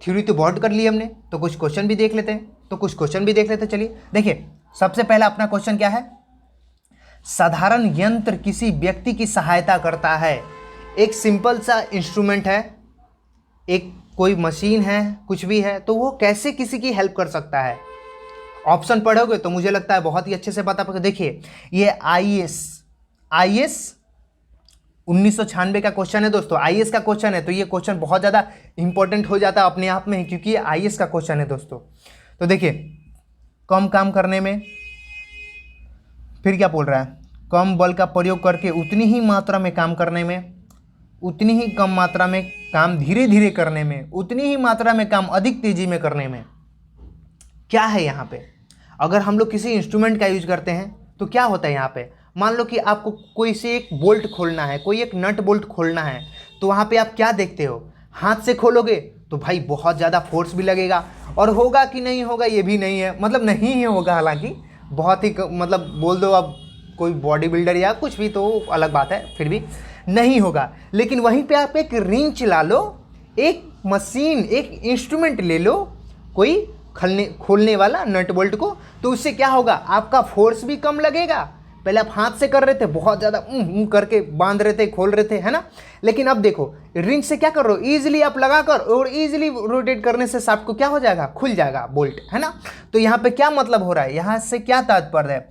थ्योरी तो बहुत कर ली हमने, तो कुछ क्वेश्चन भी देख लेते हैं, चलिए देखिए, सबसे पहला अपना क्वेश्चन क्या है, साधारण यंत्र किसी व्यक्ति की सहायता करता है। एक सिंपल सा इंस्ट्रूमेंट है, एक कोई मशीन है, कुछ भी है, तो वो कैसे किसी की हेल्प कर सकता है। ऑप्शन पढ़ोगे तो मुझे लगता है बहुत ही अच्छे से बता पाओगे। देखिए ये IAS 1996 का क्वेश्चन है दोस्तों, IAS का क्वेश्चन है, तो ये क्वेश्चन बहुत ज़्यादा इंपॉर्टेंट हो जाता है अपने आप में ही, क्योंकि ये IAS का क्वेश्चन है दोस्तों। तो देखिए कम काम करने में, फिर क्या बोल रहा है, कम बल का प्रयोग करके उतनी ही मात्रा में काम करने में, उतनी ही कम मात्रा में काम धीरे धीरे करने में, उतनी ही मात्रा में काम अधिक तेजी में करने में। क्या है यहाँ पे, अगर हम लोग किसी इंस्ट्रूमेंट का यूज करते हैं तो क्या होता है यहाँ पे, मान लो कि आपको कोई से एक बोल्ट खोलना है, कोई एक नट बोल्ट खोलना है, तो वहाँ पे आप क्या देखते हो, हाथ से खोलोगे तो भाई बहुत ज़्यादा फोर्स भी लगेगा, और होगा कि नहीं होगा ये भी नहीं है, मतलब नहीं ही होगा, हालांकि बहुत ही मतलब बोल दो अब कोई बॉडी बिल्डर या कुछ भी तो अलग बात है, फिर भी नहीं होगा। लेकिन वहीं पे आप एक रिंच ला लो, एक मशीन, एक इंस्ट्रूमेंट ले लो, कोई खोलने वाला नट बोल्ट को, तो उससे क्या होगा, आपका फोर्स भी कम लगेगा। पहले आप हाथ से कर रहे थे, बहुत ज़्यादा करके बांध रहे थे, खोल रहे थे, है ना, लेकिन अब देखो रिंच से क्या कर रहे हो, ईजिली आप लगाकर और ईजिली रोटेट करने से शाफ्ट को क्या हो जाएगा, खुल जाएगा बोल्ट, है ना। तो यहाँ पे क्या मतलब हो रहा है, यहाँ से क्या तात्पर्य है,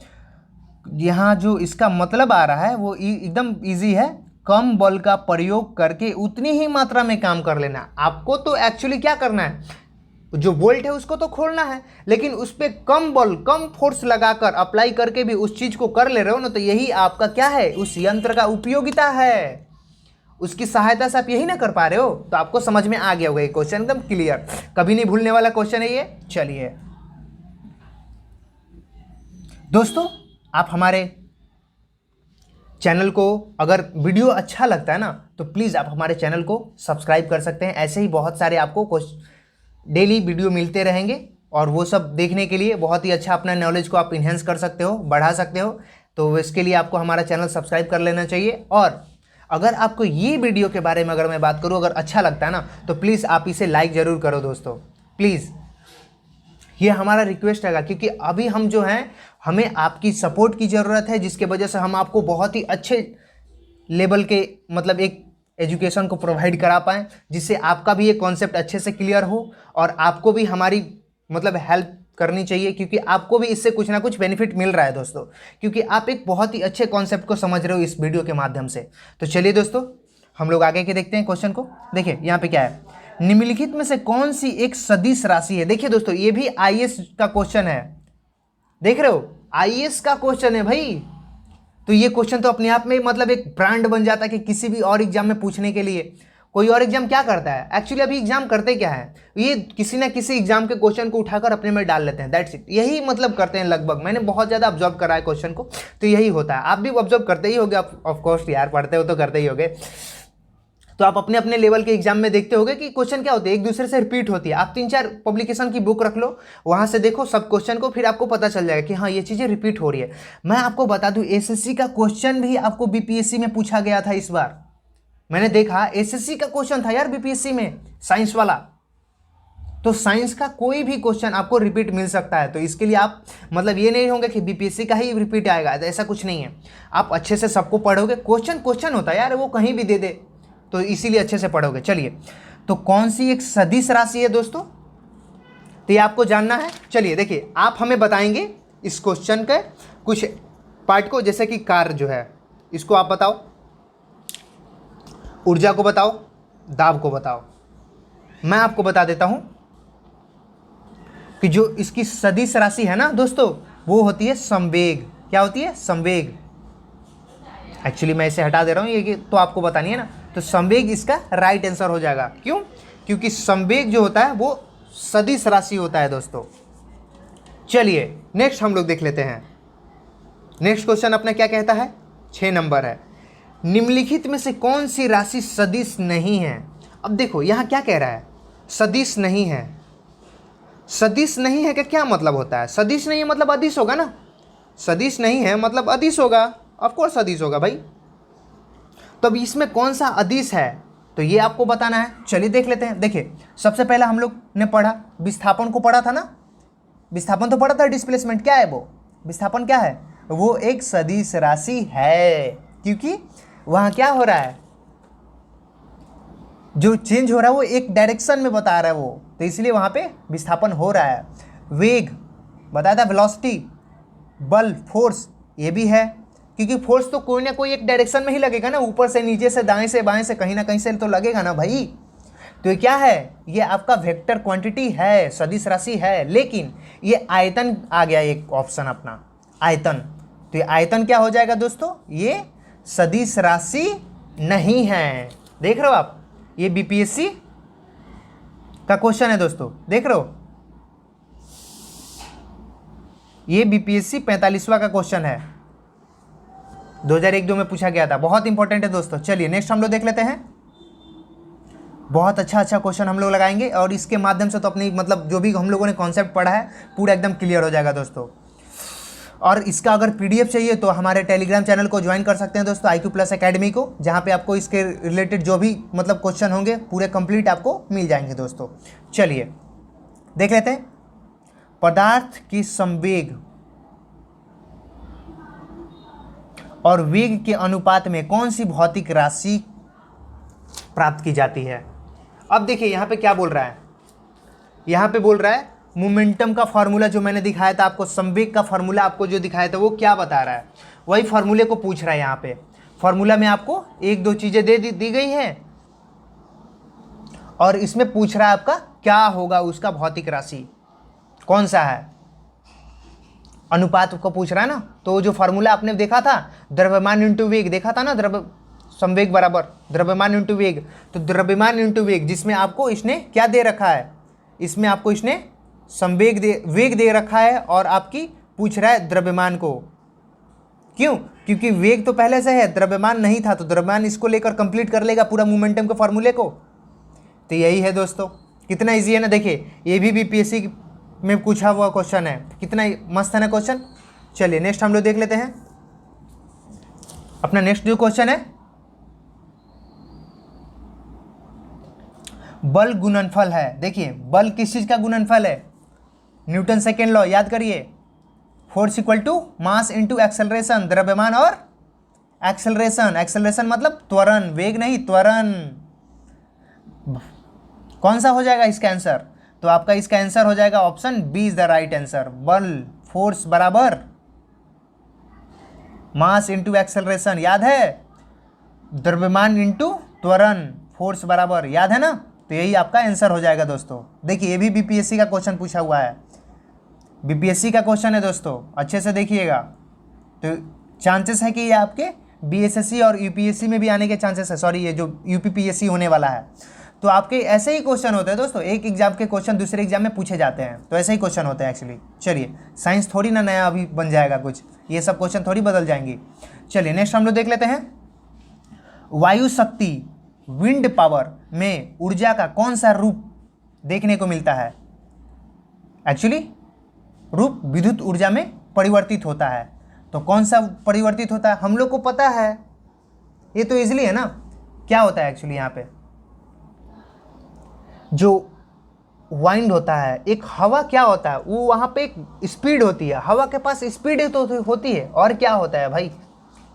यहाँ जो इसका मतलब आ रहा है वो एकदम ईजी है, कम बल का प्रयोग करके उतनी ही मात्रा में काम कर लेना। आपको तो एक्चुअली क्या करना है, जो बोल्ट है उसको तो खोलना है, लेकिन उस पर कम बल, कम फोर्स लगाकर अप्लाई करके भी उस चीज़ को कर ले रहे हो ना, तो यही आपका क्या है, उस यंत्र का उपयोगिता है, उसकी सहायता से आप यही ना कर पा रहे हो। तो आपको समझ में आ गया होगा ये क्वेश्चन, एकदम क्लियर, कभी नहीं भूलने वाला क्वेश्चन है ये। चलिए दोस्तों, आप हमारे चैनल को, अगर वीडियो अच्छा लगता है ना, तो प्लीज़ आप हमारे चैनल को सब्सक्राइब कर सकते हैं। ऐसे ही बहुत सारे आपको डेली वीडियो मिलते रहेंगे, और वो सब देखने के लिए बहुत ही अच्छा अपना नॉलेज को आप इन्हेंस कर सकते हो, बढ़ा सकते हो। तो इसके लिए आपको हमारा चैनल सब्सक्राइब कर लेना चाहिए। और अगर आपको ये वीडियो के बारे में अगर मैं बात करूँ, अगर अच्छा लगता है ना, तो प्लीज़ आप इसे लाइक ज़रूर करो दोस्तों, प्लीज़, ये हमारा रिक्वेस्ट रहेगा, क्योंकि अभी हम जो हैं, हमें आपकी सपोर्ट की ज़रूरत है, जिसके वजह से हम आपको बहुत ही अच्छे लेवल के मतलब एक एजुकेशन को प्रोवाइड करा पाएँ, जिससे आपका भी ये कॉन्सेप्ट अच्छे से क्लियर हो, और आपको भी हमारी मतलब हेल्प करनी चाहिए, क्योंकि आपको भी इससे कुछ ना कुछ बेनिफिट मिल रहा है दोस्तों, क्योंकि आप एक बहुत ही अच्छे कॉन्सेप्ट को समझ रहे हो इस वीडियो के माध्यम से। तो चलिए दोस्तों, हम लोग आगे के देखते हैं क्वेश्चन को। देखिए यहाँ पे क्या है, निम्नलिखित में से कौन सी एक सदिश राशि है। देखिए दोस्तों, ये भी IAS का क्वेश्चन है, देख रहे हो, IAS का क्वेश्चन है भाई। तो ये क्वेश्चन तो अपने आप में मतलब एक ब्रांड बन जाता है कि किसी भी और एग्जाम में पूछने के लिए। कोई और एग्जाम क्या करता है, एक्चुअली अभी एग्जाम करते क्या है, ये किसी ना किसी एग्जाम के क्वेश्चन को उठाकर अपने में डाल लेते हैं, दैट्स इट, यही मतलब करते हैं लगभग। मैंने बहुत ज़्यादा ऑब्जर्व करा है क्वेश्चन को, तो यही होता है। आप भी ऑब्जर्व करते ही होगे, ऑफकोर्स यार, पढ़ते हो तो करते ही होगे। तो आप अपने अपने लेवल के एग्जाम में देखते होगे कि क्वेश्चन क्या होते हैं, एक दूसरे से रिपीट होती है। आप 3-4 पब्लिकेशन की बुक रख लो, वहाँ से देखो सब क्वेश्चन को, फिर आपको पता चल जाएगा कि हाँ ये चीज़ें रिपीट हो रही है। मैं आपको बता दूँ एसएससी का क्वेश्चन भी आपको बीपीएससी में पूछा गया था इस बार। मैंने देखा एसएससी का क्वेश्चन था यार बीपीएससी में, साइंस वाला। तो साइंस का कोई भी क्वेश्चन आपको रिपीट मिल सकता है। तो इसके लिए आप मतलब ये नहीं होंगे कि बीपीएससी का ही रिपीट आएगा, ऐसा कुछ नहीं है। आप अच्छे से सबको पढ़ोगे, क्वेश्चन होता है यार, वो कहीं भी दे दे, तो इसीलिए अच्छे से पढ़ोगे। चलिए, तो कौन सी एक सदिश राशि है दोस्तों, तो ये आपको जानना है। चलिए देखिए, आप हमें बताएंगे इस क्वेश्चन के कुछ पार्ट को, जैसे कि कार्य जो है इसको आप बताओ, ऊर्जा को बताओ, दाब को बताओ। मैं आपको बता देता हूं कि जो इसकी सदिश राशि है ना दोस्तों, वो होती है संवेग। क्या होती है? संवेग। एक्चुअली मैं इसे हटा दे रहा हूं, ये तो आपको बतानी है ना। तो संवेग इसका राइट आंसर हो जाएगा। क्यों? क्योंकि संवेग जो होता है वो सदिश राशि होता है दोस्तों। चलिए नेक्स्ट हम लोग देख लेते हैं। नेक्स्ट क्वेश्चन अपना क्या कहता है, 6 नंबर है, निम्नलिखित में से कौन सी राशि सदिश नहीं है। अब देखो यहाँ क्या कह रहा है, सदिश नहीं है। सदिश नहीं है का क्या मतलब होता है? सदिश नहीं है मतलब अदिश होगा ना। सदिश नहीं है मतलब अदिश होगा, ऑफ कोर्स अदिश होगा भाई। तो अब इसमें कौन सा अदिश है, तो ये आपको बताना है। चलिए देख लेते हैं। देखिए सबसे पहले हम लोग ने पढ़ा, विस्थापन को पढ़ा था ना। विस्थापन तो पढ़ा था, डिस्प्लेसमेंट क्या है वो, विस्थापन क्या है, वो एक सदिश राशि है। क्योंकि वहाँ क्या हो रहा है, जो चेंज हो रहा है वो एक डायरेक्शन में बता रहा है वो, तो इसलिए वहाँ पे विस्थापन हो रहा है। वेग बताया था, वेलोसिटी, बल, फोर्स, ये भी है। क्योंकि फोर्स तो कोई ना कोई एक डायरेक्शन में ही लगेगा ना, ऊपर से नीचे से दाएं से बाएं से कहीं ना कहीं से तो लगेगा ना भाई। तो ये क्या है, ये आपका वेक्टर क्वांटिटी है, सदिश राशि है। लेकिन ये आयतन आ गया एक ऑप्शन अपना, आयतन। तो ये आयतन क्या हो जाएगा दोस्तों, ये सदिश राशि नहीं है। देख रहे हो आप, ये बीपीएससी का क्वेश्चन है दोस्तों, देख रहे हो, ये बीपीएससी 45वां का क्वेश्चन है, 2001-2 में पूछा गया था, बहुत इंपॉर्टेंट है दोस्तों। चलिए नेक्स्ट हम लोग देख लेते हैं। बहुत अच्छा क्वेश्चन हम लोग लगाएंगे, और इसके माध्यम से तो अपनी मतलब जो भी हम लोगों ने कॉन्सेप्ट पढ़ा है पूरा एकदम क्लियर हो जाएगा दोस्तों। और इसका अगर पीडीएफ चाहिए तो हमारे टेलीग्राम चैनल को ज्वाइन कर सकते हैं दोस्तों, IQ+ एकेडमी को, जहाँ पे आपको इसके रिलेटेड जो भी मतलब क्वेश्चन होंगे पूरे कंप्लीट आपको मिल जाएंगे दोस्तों। चलिए देख लेते हैं, पदार्थ की संवेग और वेग के अनुपात में कौन सी भौतिक राशि प्राप्त की जाती है। अब देखिए यहाँ पे क्या बोल रहा है, यहाँ पे बोल रहा है मोमेंटम का फार्मूला जो मैंने दिखाया था आपको, संवेग का फार्मूला आपको जो दिखाया था वो क्या बता रहा है, वही फार्मूले को पूछ रहा है। यहाँ पे फार्मूला में आपको 1-2 चीज़ें दी गई हैं, और इसमें पूछ रहा है आपका क्या होगा उसका भौतिक राशि कौन सा है, अनुपात को पूछ रहा है ना। तो जो फार्मूला आपने देखा था, द्रव्यमान इंटू वेग देखा था ना, संवेग बराबर द्रव्यमान इंटू वेग। तो द्रव्यमान इंटू वेग, जिसमें आपको इसने क्या दे रखा है, इसमें आपको इसने वेग दे रखा है, और आपकी पूछ रहा है द्रव्यमान को। क्यों? क्योंकि वेग तो पहले से है, द्रव्यमान नहीं था, तो द्रव्यमान इसको लेकर कंप्लीट कर लेगा पूरा मोमेंटम के फार्मूले को। तो यही है दोस्तों, कितना इजी है ना। देखिए ये भी बीपीएससी में पूछा हुआ क्वेश्चन है, कितना मस्त है ना क्वेश्चन। चलिए नेक्स्ट हम लोग देख लेते हैं अपना नेक्स्ट जो क्वेश्चन है, बल गुणनफल है। देखिए बल किस चीज का गुणनफल है, न्यूटन सेकेंड लॉ याद करिए, force equal to mass into acceleration, द्रव्यमान और एक्सेलरेशन। एक्सेलरेशन मतलब त्वरण, वेग नहीं त्वरण। कौन सा हो जाएगा इसका आंसर, तो आपका इसका आंसर हो जाएगा option B is the right answer. बल फोर्स बराबर मास इंटू एक्सेलरेशन, याद है, द्रव्यमान इंटू त्वरण, फोर्स बराबर, याद है ना। तो यही आपका आंसर हो जाएगा दोस्तों। देखिए ये भी बीपीएससी का क्वेश्चन पूछा हुआ है, बीपीएससी का क्वेश्चन है दोस्तों, अच्छे से देखिएगा। तो चांसेस है कि ये आपके बीएसएससी और यूपीएससी में भी आने के चांसेस है, सॉरी ये जो यूपीपीएससी होने वाला है। तो आपके ऐसे ही क्वेश्चन होते हैं दोस्तों, एक एग्जाम के क्वेश्चन दूसरे एग्जाम में पूछे जाते हैं, तो ऐसे ही क्वेश्चन होते हैं एक्चुअली। चलिए साइंस थोड़ी ना नया अभी बन जाएगा कुछ, ये सब क्वेश्चन थोड़ी बदल जाएंगी। चलिए नेक्स्ट हम लोग देख लेते हैं, वायु शक्ति विंड पावर में ऊर्जा का कौन सा रूप देखने को मिलता है? एक्चुअली रूप विद्युत ऊर्जा में परिवर्तित होता है। तो कौन सा परिवर्तित होता है? हम लोग को पता है, ये तो इजीली है ना। क्या होता है एक्चुअली यहाँ पे? जो वाइंड होता है, एक हवा क्या होता है, वो वहाँ पे एक स्पीड होती है, हवा के पास स्पीड तो होती है, और क्या होता है भाई?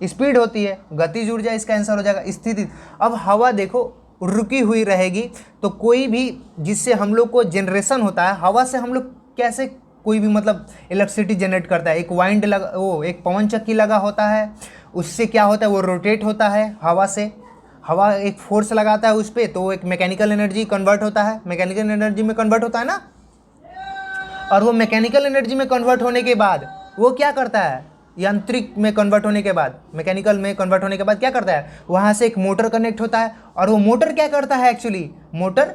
स्पीड होती है। गतिज ऊर्जा इसका आंसर हो जाएगा। स्थिति, अब हवा देखो रुकी हुई रहेगी तो कोई भी जिससे हम लोग को जनरेशन होता है, हवा से हम लोग कैसे कोई भी मतलब इलेक्ट्रिसिटी जनरेट करता है? एक वाइंड लगा, वो एक पवन चक्की लगा होता है, उससे क्या होता है, वो रोटेट होता है हवा से। हवा एक फोर्स लगाता है उस पर, तो वो एक मैकेनिकल एनर्जी कन्वर्ट होता है, मैकेनिकल एनर्जी में कन्वर्ट होता है ना। और वो मैकेनिकल एनर्जी में कन्वर्ट होने के बाद वो क्या करता है? यांत्रिक में कन्वर्ट होने के बाद, मैकेनिकल में कन्वर्ट होने के बाद क्या करता है? वहाँ से एक मोटर कनेक्ट होता है, और वो मोटर क्या करता है एक्चुअली? मोटर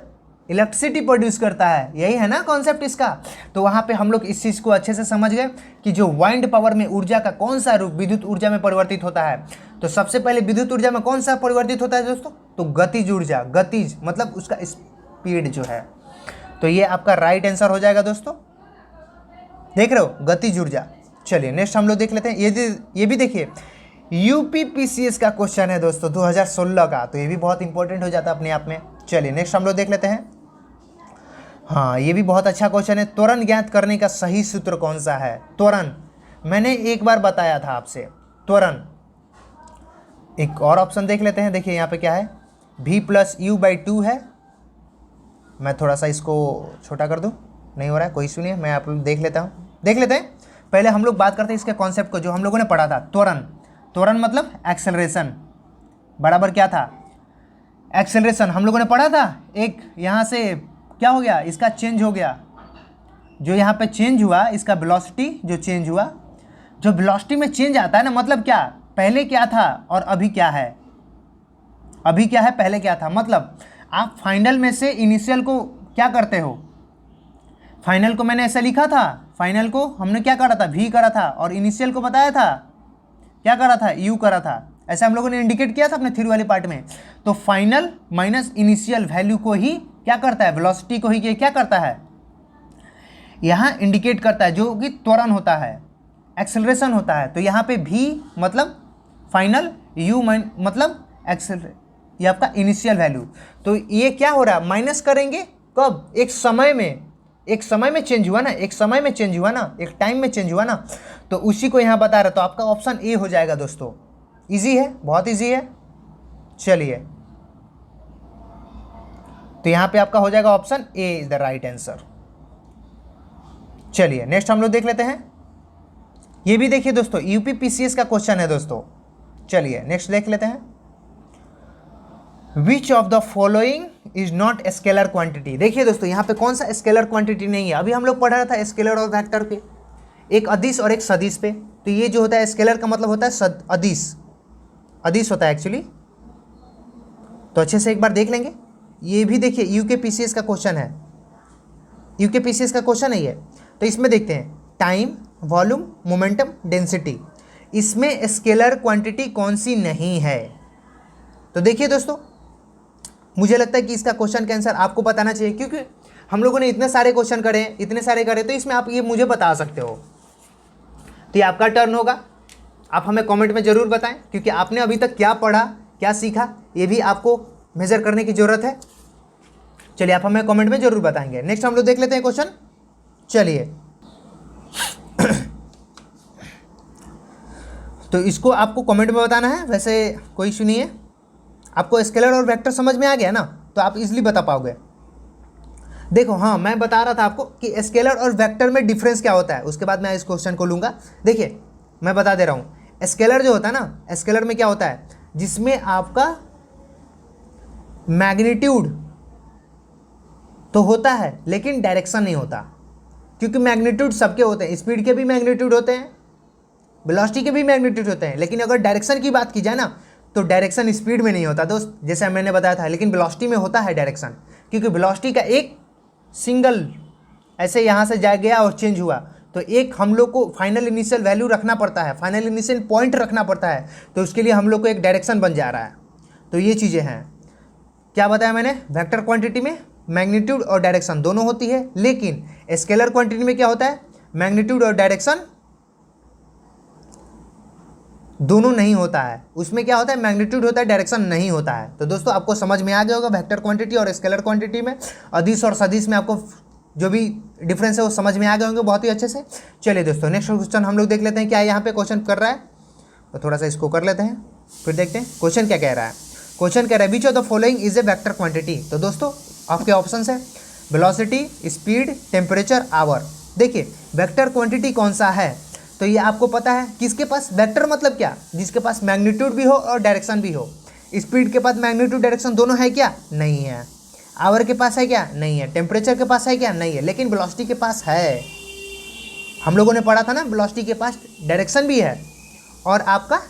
इलेक्ट्रिसिटी प्रोड्यूस करता है। यही है ना कॉन्सेप्ट इसका। तो वहाँ पे हम लोग इस चीज़ को अच्छे से समझ गए कि जो वाइंड पावर में ऊर्जा का कौन सा रूप विद्युत ऊर्जा में परिवर्तित होता है। तो सबसे पहले विद्युत ऊर्जा में कौन सा परिवर्तित होता है दोस्तों? तो गतिज ऊर्जा। गतिज मतलब उसका स्पीड जो है। तो ये आपका राइट आंसर हो जाएगा दोस्तों। देख रहे हो, गतिज ऊर्जा। चलिए नेक्स्ट हम लोग देख लेते हैं। ये भी देखिए, यूपीपीसीएस का क्वेश्चन है दोस्तों 2016 का, तो ये भी बहुत इंपॉर्टेंट हो जाता है अपने आप में। चलिए नेक्स्ट हम लोग देख लेते हैं। हाँ, ये भी बहुत अच्छा क्वेश्चन है। त्वरण ज्ञात करने का सही सूत्र कौन सा है? त्वरण मैंने एक बार बताया था आपसे। त्वरण, एक और ऑप्शन देख लेते हैं। देखिए यहाँ पे क्या है, v+u/2 है। मैं थोड़ा सा इसको छोटा कर दूँ, नहीं हो रहा है, कोई सुनिए, मैं आप देख लेता हूँ। देख लेते हैं। पहले हम लोग बात करते हैं इसके कॉन्सेप्ट को, जो हम लोगों ने पढ़ा था। त्वरण, त्वरण मतलब एक्सेलरेशन बराबर क्या था? एक्सेलरेशन हम लोगों ने पढ़ा था। एक यहाँ से क्या हो गया, इसका चेंज हो गया, जो यहाँ पे चेंज हुआ, इसका वेलोसिटी जो चेंज हुआ, जो वेलोसिटी में चेंज आता है ना, मतलब क्या, पहले क्या था और अभी क्या है? अभी क्या है, पहले क्या था। मतलब आप फाइनल में से इनिशियल को क्या करते हो? फाइनल को मैंने ऐसे लिखा था, फाइनल को हमने क्या करा था, v करा था, और इनिशियल को बताया था क्या करा था, u करा था। ऐसे हम लोगों ने इंडिकेट किया था अपने थ्योरी वाले पार्ट में। तो फाइनल माइनस इनिशियल वैल्यू को ही क्या करता है, वेलोसिटी को ही क्या करता है, यहाँ इंडिकेट करता है, जो कि त्वरण होता है, एक्सेलरेशन होता है। तो यहाँ पे v मतलब फाइनल, u मतलब एक्सेलरेशन, ये आपका इनिशियल वैल्यू। तो ये क्या हो रहा है, माइनस करेंगे कब? एक समय में, एक समय में चेंज हुआ ना, एक समय में चेंज हुआ ना, एक टाइम में चेंज हुआ ना, तो उसी को यहाँ बता रहा। तो आपका ऑप्शन ए हो जाएगा दोस्तों। इजी है, बहुत इजी है। चलिए, तो यहाँ पे आपका हो जाएगा option A is the right answer. चलिए नेक्स्ट हम लोग देख लेते हैं। ये भी देखिए दोस्तों, यूपीपीसीएस का क्वेश्चन है दोस्तों। चलिए नेक्स्ट देख लेते हैं। Which of the following is not scalar quantity. देखिए दोस्तों, यहाँ पे कौन सा स्केलर क्वांटिटी नहीं है। अभी हम लोग पढ़ रहा था स्केलर और वेक्टर पे, एक अदिश और एक सदिश पे। तो ये जो होता है स्केलर का मतलब होता है अदिश, अदिश होता है एक्चुअली। तो अच्छे से एक बार देख लेंगे। ये भी देखिए यूकेपीसीएस का क्वेश्चन है, यूकेपीसीएस का क्वेश्चन है ये। तो इसमें देखते हैं, टाइम, वॉल्यूम, मोमेंटम, डेंसिटी, इसमें स्केलर क्वांटिटी कौन सी नहीं है। तो देखिए दोस्तों, मुझे लगता है कि इसका क्वेश्चन का आंसर आपको बताना चाहिए, क्योंकि हम लोगों ने इतने सारे क्वेश्चन करे, इतने सारे करे, तो इसमें आप ये मुझे बता सकते हो। तो ये आपका टर्न होगा, आप हमें कमेंट में ज़रूर बताएं, क्योंकि आपने अभी तक क्या पढ़ा, क्या सीखा, ये भी आपको मेजर करने की ज़रूरत है। चलिए, आप हमें कमेंट में ज़रूर बताएंगे। नेक्स्ट हम लोग देख लेते हैं क्वेश्चन। चलिए, तो इसको आपको कमेंट में बताना है। वैसे कोई इशू नहीं है, आपको स्केलर और वेक्टर समझ में आ गया ना, तो आप इजीली बता पाओगे। देखो, हाँ, मैं बता रहा था आपको कि स्केलर और वेक्टर में डिफरेंस क्या होता है, उसके बाद मैं इस क्वेश्चन को लूँगा। देखिए, मैं बता दे रहा हूँ, स्केलर जो होता है ना, स्केलर में क्या होता है, जिसमें आपका मैग्नीट्यूड तो होता है लेकिन डायरेक्शन नहीं होता, क्योंकि मैग्नीट्यूड सबके होते हैं, स्पीड के भी मैग्नीट्यूड होते हैं, वेलोसिटी के भी मैग्नीट्यूड होते हैं। लेकिन अगर डायरेक्शन की बात की जाए ना, तो डायरेक्शन स्पीड में नहीं होता दोस्त, जैसे मैंने बताया था। लेकिन वेलोसिटी में होता है डायरेक्शन, क्योंकि वेलोसिटी का एक सिंगल ऐसे यहाँ से जा गया और चेंज हुआ, तो एक हम लोग को फाइनल इनिशियल वैल्यू रखना पड़ता है, फाइनल इनिशियल पॉइंट रखना पड़ता है, तो उसके लिए हम लोग को एक डायरेक्शन बन जा रहा है। तो ये चीज़ें हैं। क्या बताया मैंने, वेक्टर क्वांटिटी में मैग्नीट्यूड और डायरेक्शन दोनों होती है, लेकिन स्केलर क्वांटिटी में क्या होता है, मैग्नीट्यूड और डायरेक्शन दोनों नहीं होता है। उसमें क्या होता है, मैग्नीट्यूड होता है, डायरेक्शन नहीं होता है। तो दोस्तों आपको समझ में आ गया होगा वेक्टर क्वांटिटी और स्केलर क्वांटिटी में, अदिश और सदिश में आपको जो भी डिफरेंस है वो समझ में आ गए होंगे बहुत ही अच्छे से। चलिए दोस्तों नेक्स्ट क्वेश्चन हम लोग देख लेते हैं क्या यहाँ पे क्वेश्चन कर रहा है, तो थोड़ा सा इसको कर लेते हैं फिर देखते हैं क्वेश्चन क्या कह रहा है। क्वेश्चन कह रहा है which of the following is a vector quantity. तो दोस्तों आपके ऑप्शन है वेलोसिटी, स्पीड, टेम्परेचर, आवर। देखिए वेक्टर क्वांटिटी कौन सा है, तो ये आपको पता है किसके पास, वेक्टर मतलब क्या, जिसके पास मैग्नीट्यूड भी हो और डायरेक्शन भी हो। स्पीड के पास मैग्नीट्यूड डायरेक्शन दोनों है क्या, नहीं है। आवर के पास है क्या, नहीं है। टेम्परेचर के पास है क्या, नहीं है। लेकिन वेलोसिटी के पास है, हम लोगों ने पढ़ा था ना, वेलोसिटी के पास डायरेक्शन भी है और आपका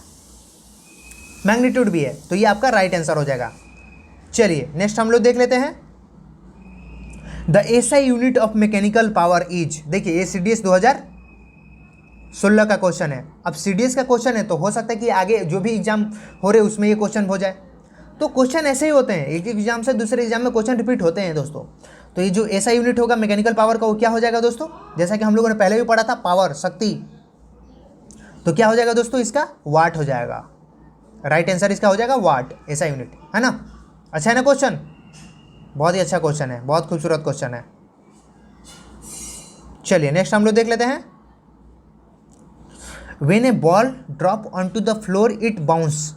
मैग्नीट्यूड भी है। तो ये आपका राइट आंसर हो जाएगा। चलिए नेक्स्ट हम लोग देख लेते हैं the SI unit of mechanical power is. देखिए ये CDS 2016 का क्वेश्चन है। अब CDS का क्वेश्चन है तो हो सकता है कि आगे जो भी एग्जाम हो रहे उसमें ये क्वेश्चन हो जाए। तो क्वेश्चन ऐसे ही होते हैं, एक एग्जाम से दूसरे एग्जाम में क्वेश्चन रिपीट होते हैं दोस्तों। तो ये जो एसआई यूनिट होगा मैकेनिकल पावर का वो क्या हो जाएगा दोस्तों, जैसा कि हम लोगों ने पहले भी पढ़ा था, पावर, शक्ति। तो क्या हो जाएगा दोस्तों, इसका वाट हो जाएगा। राइट आंसर इसका हो जाएगा वाट, एसआई यूनिट, है ना। अच्छा है ना क्वेश्चन, बहुत ही अच्छा क्वेश्चन है, बहुत खूबसूरत क्वेश्चन है। चलिए नेक्स्ट हम लोग देख लेते हैं when A ball drop onto the floor it bounce,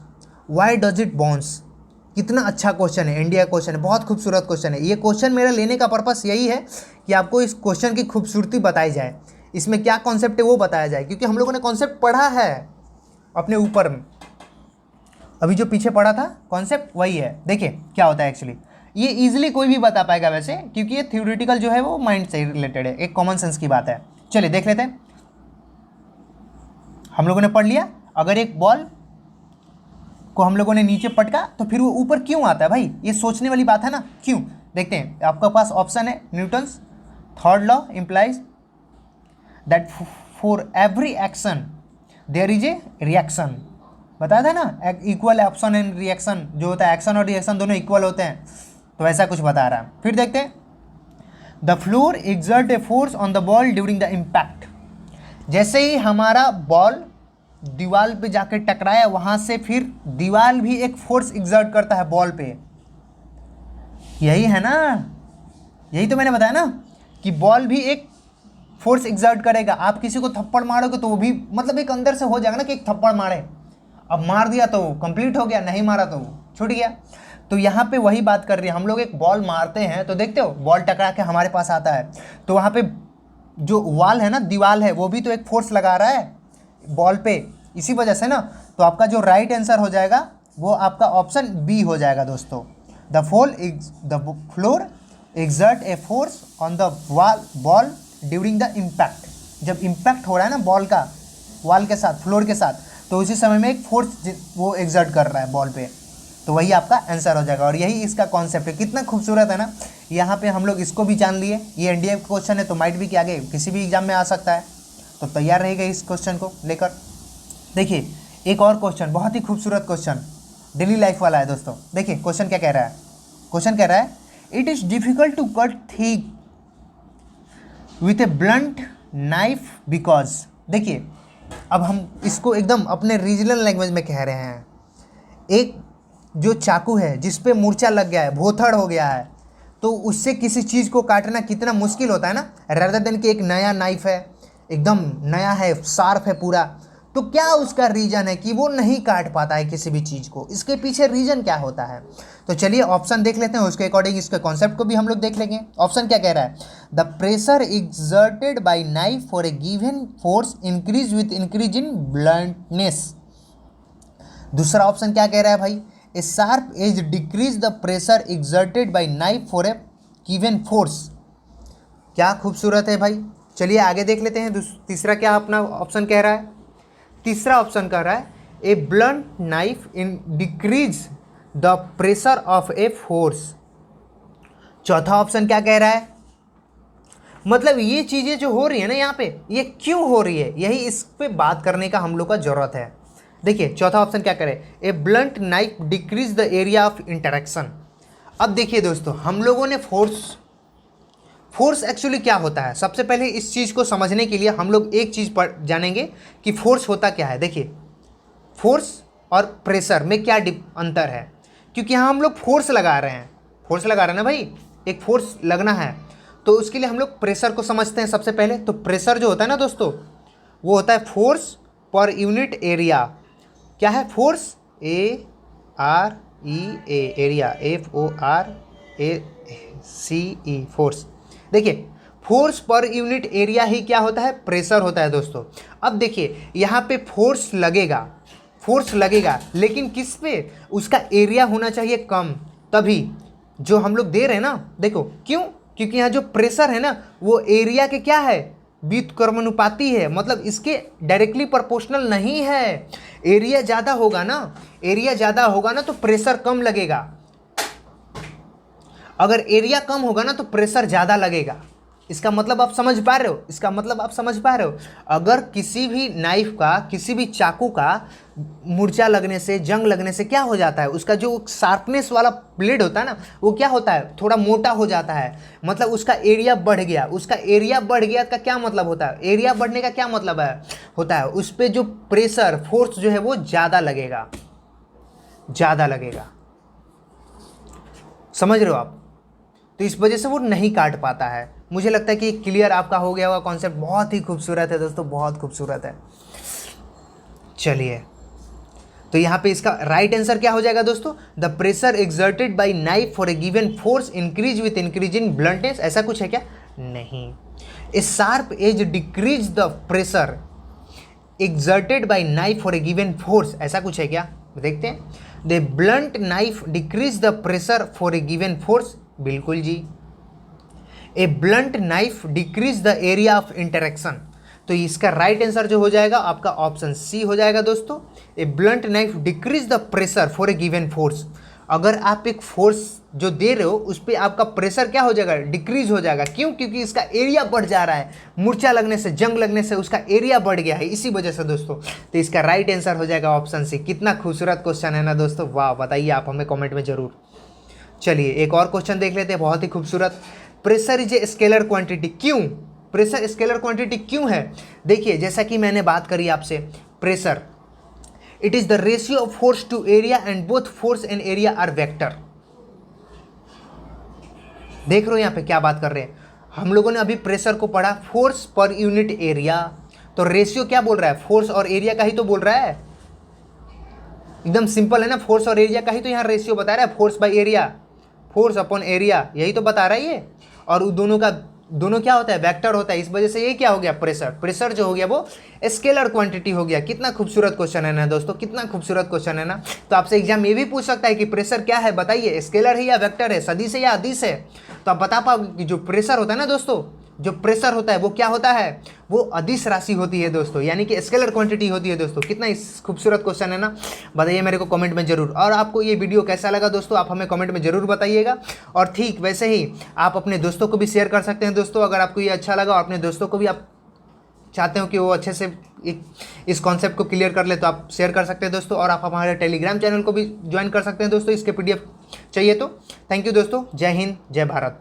why does it bounce. कितना अच्छा क्वेश्चन है, इंडिया क्वेश्चन है, बहुत खूबसूरत क्वेश्चन है। ये क्वेश्चन मेरा लेने का पर्पस यही है कि आपको इस क्वेश्चन की खूबसूरती बताई जाए, इसमें क्या कॉन्सेप्ट है वो बताया जाए, क्योंकि हम लोगों ने कॉन्सेप्ट पढ़ा है अपने ऊपर में, अभी जो पीछे पढ़ा था कॉन्सेप्ट वही है। देखिए क्या होता है एक्चुअली, ये इजीली कोई भी बता पाएगा वैसे, क्योंकि ये थ्योरेटिकल जो है वो माइंड से रिलेटेड है, एक कॉमन सेंस की बात है। चलिए देख लेते हैं, हम लोगों ने पढ़ लिया अगर एक बॉल को हम लोगों ने नीचे पटका तो फिर वो ऊपर क्यों आता है भाई, ये सोचने वाली बात है ना, क्यों। देखते हैं आपके पास ऑप्शन है Newton's third law implies that for every action there is a reaction. बताया था ना, इक्वल एक्शन एंड रिएक्शन जो होता है, एक्शन और रिएक्शन दोनों इक्वल होते हैं, तो ऐसा कुछ बता रहा है। फिर देखते हैं the floor exert a force on the ball during the impact. जैसे ही हमारा बॉल दीवार पे जाकर टकराया, वहां से फिर दीवार भी एक फोर्स एग्जर्ट करता है बॉल पे, यही है ना, यही तो मैंने बताया ना कि बॉल भी एक फोर्स एग्जर्ट करेगा। आप किसी को थप्पड़ मारोगे तो वो भी मतलब एक अंदर से हो जाएगा ना कि एक थप्पड़ मारे, अब मार दिया तो कंप्लीट हो गया, नहीं मारा तो छूट गया। तो यहाँ पे वही बात कर रही है, हम लोग एक बॉल मारते हैं तो देखते हो बॉल टकरा के हमारे पास आता है, तो वहाँ पे जो वॉल है ना, दीवार है, वो भी तो एक फोर्स लगा रहा है बॉल पे, इसी वजह से ना। तो आपका जो राइट आंसर हो जाएगा वो आपका ऑप्शन बी हो जाएगा दोस्तों। The floor exert a force on the ball during the impact. जब इम्पैक्ट हो रहा है ना बॉल का वॉल के साथ, फ्लोर के साथ, तो उसी समय में एक फोर्स वो एग्जर्ट कर रहा है बॉल पे, तो वही आपका आंसर हो जाएगा। और यही इसका कॉन्सेप्ट है, कितना खूबसूरत है ना। यहाँ पे हम लोग इसको भी जान लिए, ये एनडीए क्वेश्चन है तो माइट भी कि आगे किसी भी एग्जाम में आ सकता है, तो तैयार रहेगा इस क्वेश्चन को लेकर। देखिए एक और क्वेश्चन, बहुत ही खूबसूरत क्वेश्चन, डेली लाइफ वाला है दोस्तों। देखिए क्वेश्चन क्या कह रहा है, क्वेश्चन कह रहा है it is difficult to cut thick with a blunt knife because. देखिए अब हम इसको एकदम अपने रीजनल लैंग्वेज में कह रहे हैं, एक जो चाकू है जिस पे मूर्छा लग गया है, भोथड़ हो गया है, तो उससे किसी चीज़ को काटना कितना मुश्किल होता है ना, रेदर देन कि एक नया नाइफ है, एकदम नया है, शार्प है पूरा, तो क्या उसका रीज़न है कि वो नहीं काट पाता है किसी भी चीज़ को, इसके पीछे रीज़न क्या होता है। तो चलिए ऑप्शन देख लेते हैं, उसके अकॉर्डिंग इसके कॉन्सेप्ट को भी हम लोग देख लेंगे। ऑप्शन क्या कह रहा है, the pressure exerted by knife for a given force increase with increase in bluntness. दूसरा ऑप्शन क्या कह रहा है भाई, a sharp edge decrease the pressure exerted by knife for a given force. क्या खूबसूरत है भाई। चलिए आगे देख लेते हैं, तीसरा क्या अपना ऑप्शन कह रहा है। तीसरा ऑप्शन कह रहा है a blunt knife in decrease the pressure of a force. चौथा ऑप्शन क्या कह रहा है, मतलब ये चीज़ें जो हो रही है ना यहाँ पे, ये क्यों हो रही है, यही इस पे बात करने का हम लोग का ज़रूरत है। देखिए चौथा ऑप्शन क्या करे, a blunt knife decrease the area of interaction. अब देखिए दोस्तों, हम लोगों ने फोर्स एक्चुअली क्या होता है। सबसे पहले इस चीज़ को समझने के लिए हम लोग एक चीज़ पर जानेंगे कि फोर्स होता क्या है। देखिए, फोर्स और प्रेशर में क्या अंतर है, क्योंकि यहाँ हम लोग फोर्स लगा रहे हैं, ना भाई, एक फोर्स लगना है, तो उसके लिए हम लोग प्रेशर को समझते हैं सबसे पहले। तो प्रेशर जो होता है ना दोस्तों, वो होता है फोर्स पर यूनिट एरिया। क्या है? Force, ARE, area, FORACE, force. देखिए, फोर्स पर यूनिट एरिया ही क्या होता है? प्रेशर होता है दोस्तों। अब देखिए, यहाँ पे फोर्स लगेगा, लेकिन किस पे? उसका एरिया होना चाहिए कम, तभी जो हम लोग दे रहे हैं ना। देखो क्यों? क्योंकि यहाँ जो प्रेशर है ना, वो एरिया के क्या है? व्युत्क्रमानुपाती है, मतलब इसके डायरेक्टली प्रोपोर्शनल नहीं है। एरिया ज़्यादा होगा ना तो प्रेशर कम लगेगा। अगर एरिया कम होगा ना तो प्रेशर ज़्यादा लगेगा। इसका मतलब आप समझ पा रहे हो? अगर किसी भी नाइफ का, किसी भी चाकू का मुर्चा लगने से, जंग लगने से क्या हो जाता है? उसका जो शार्पनेस वाला ब्लेड होता है ना, वो क्या होता है? थोड़ा मोटा हो जाता है, मतलब उसका एरिया बढ़ गया। का क्या मतलब होता है? एरिया बढ़ने का क्या मतलब होता है उस पर जो प्रेशर, फोर्स जो है वो ज़्यादा लगेगा। समझ रहे हो आप? तो इस वजह से वो नहीं काट पाता है। मुझे लगता है कि क्लियर आपका हो गया होगा कॉन्सेप्ट। बहुत ही खूबसूरत है दोस्तों, बहुत खूबसूरत है। चलिए, तो यहाँ पे इसका राइट आंसर क्या हो जाएगा दोस्तों? The pressure exerted by knife for a given force increase with increase in bluntness. ऐसा कुछ है क्या? नहीं। A sharp edge decrease the pressure exerted by knife for a given force. ऐसा कुछ है क्या? देखते हैं। The blunt knife decrease the pressure for a given force. बिल्कुल जी। A blunt knife decrease the area of interaction. तो इसका राइट आंसर जो हो जाएगा आपका ऑप्शन सी हो जाएगा दोस्तों। A blunt knife decrease the pressure for a given force. अगर आप एक फोर्स जो दे रहे हो उस पर आपका प्रेशर क्या हो जाएगा? डिक्रीज हो जाएगा। क्यों? क्योंकि इसका एरिया बढ़ जा रहा है। मूर्छा लगने से, जंग लगने से उसका एरिया बढ़ गया है, इसी वजह से दोस्तों। तो इसका राइट आंसर हो जाएगा ऑप्शन सी। कितना खूबसूरत क्वेश्चन है ना दोस्तों, वाह! बताइए आप हमें कॉमेंट में जरूर। चलिए, एक और क्वेश्चन देख लेते हैं, बहुत ही खूबसूरत। Pressure is a scalar quantity. क्यों प्रेशर स्केलर क्वांटिटी क्यों है? देखिए, जैसा कि मैंने बात करी आपसे, pressure it is the ratio of force to area and both force and area are vector. देख रहे हो यहाँ पे क्या बात कर रहे हैं हम लोगों ने? अभी प्रेशर को पढ़ा, फोर्स पर यूनिट एरिया। तो रेशियो क्या बोल रहा है? फोर्स और एरिया का ही तो बोल रहा है। एकदम सिंपल है ना, फोर्स और एरिया का ही तो यहाँ रेशियो बता रहा है। Force by area, force upon area, यही तो बता रहा है ये। और दोनों क्या होता है? वेक्टर होता है। इस वजह से ये क्या हो गया? प्रेशर जो हो गया वो स्केलर क्वांटिटी हो गया। कितना खूबसूरत क्वेश्चन है ना दोस्तों, कितना खूबसूरत क्वेश्चन है ना। तो आपसे एग्जाम ये भी पूछ सकता है कि प्रेशर क्या है, बताइए, स्केलर है या वेक्टर है, सदिश है या अदिश है। तो आप बता पाओगे कि जो प्रेशर होता है ना दोस्तों, जो प्रेशर होता है वो क्या होता है? वो अदिश राशि होती है दोस्तों, यानी कि स्केलर क्वांटिटी होती है दोस्तों। कितना खूबसूरत क्वेश्चन है ना। बताइए मेरे को कमेंट में जरूर। और आपको ये वीडियो कैसा लगा दोस्तों, आप हमें कमेंट में जरूर बताइएगा। और ठीक वैसे ही आप अपने दोस्तों को भी शेयर कर सकते हैं दोस्तों। अगर आपको ये अच्छा लगा और अपने दोस्तों को भी आप चाहते हो कि वो अच्छे से इस कॉन्सेप्ट को क्लियर कर ले, तो आप शेयर कर सकते हैं दोस्तों। और आप हमारे टेलीग्राम चैनल को भी ज्वाइन कर सकते हैं दोस्तों, इसके PDF चाहिए तो। थैंक यू दोस्तों। जय हिंद, जय भारत।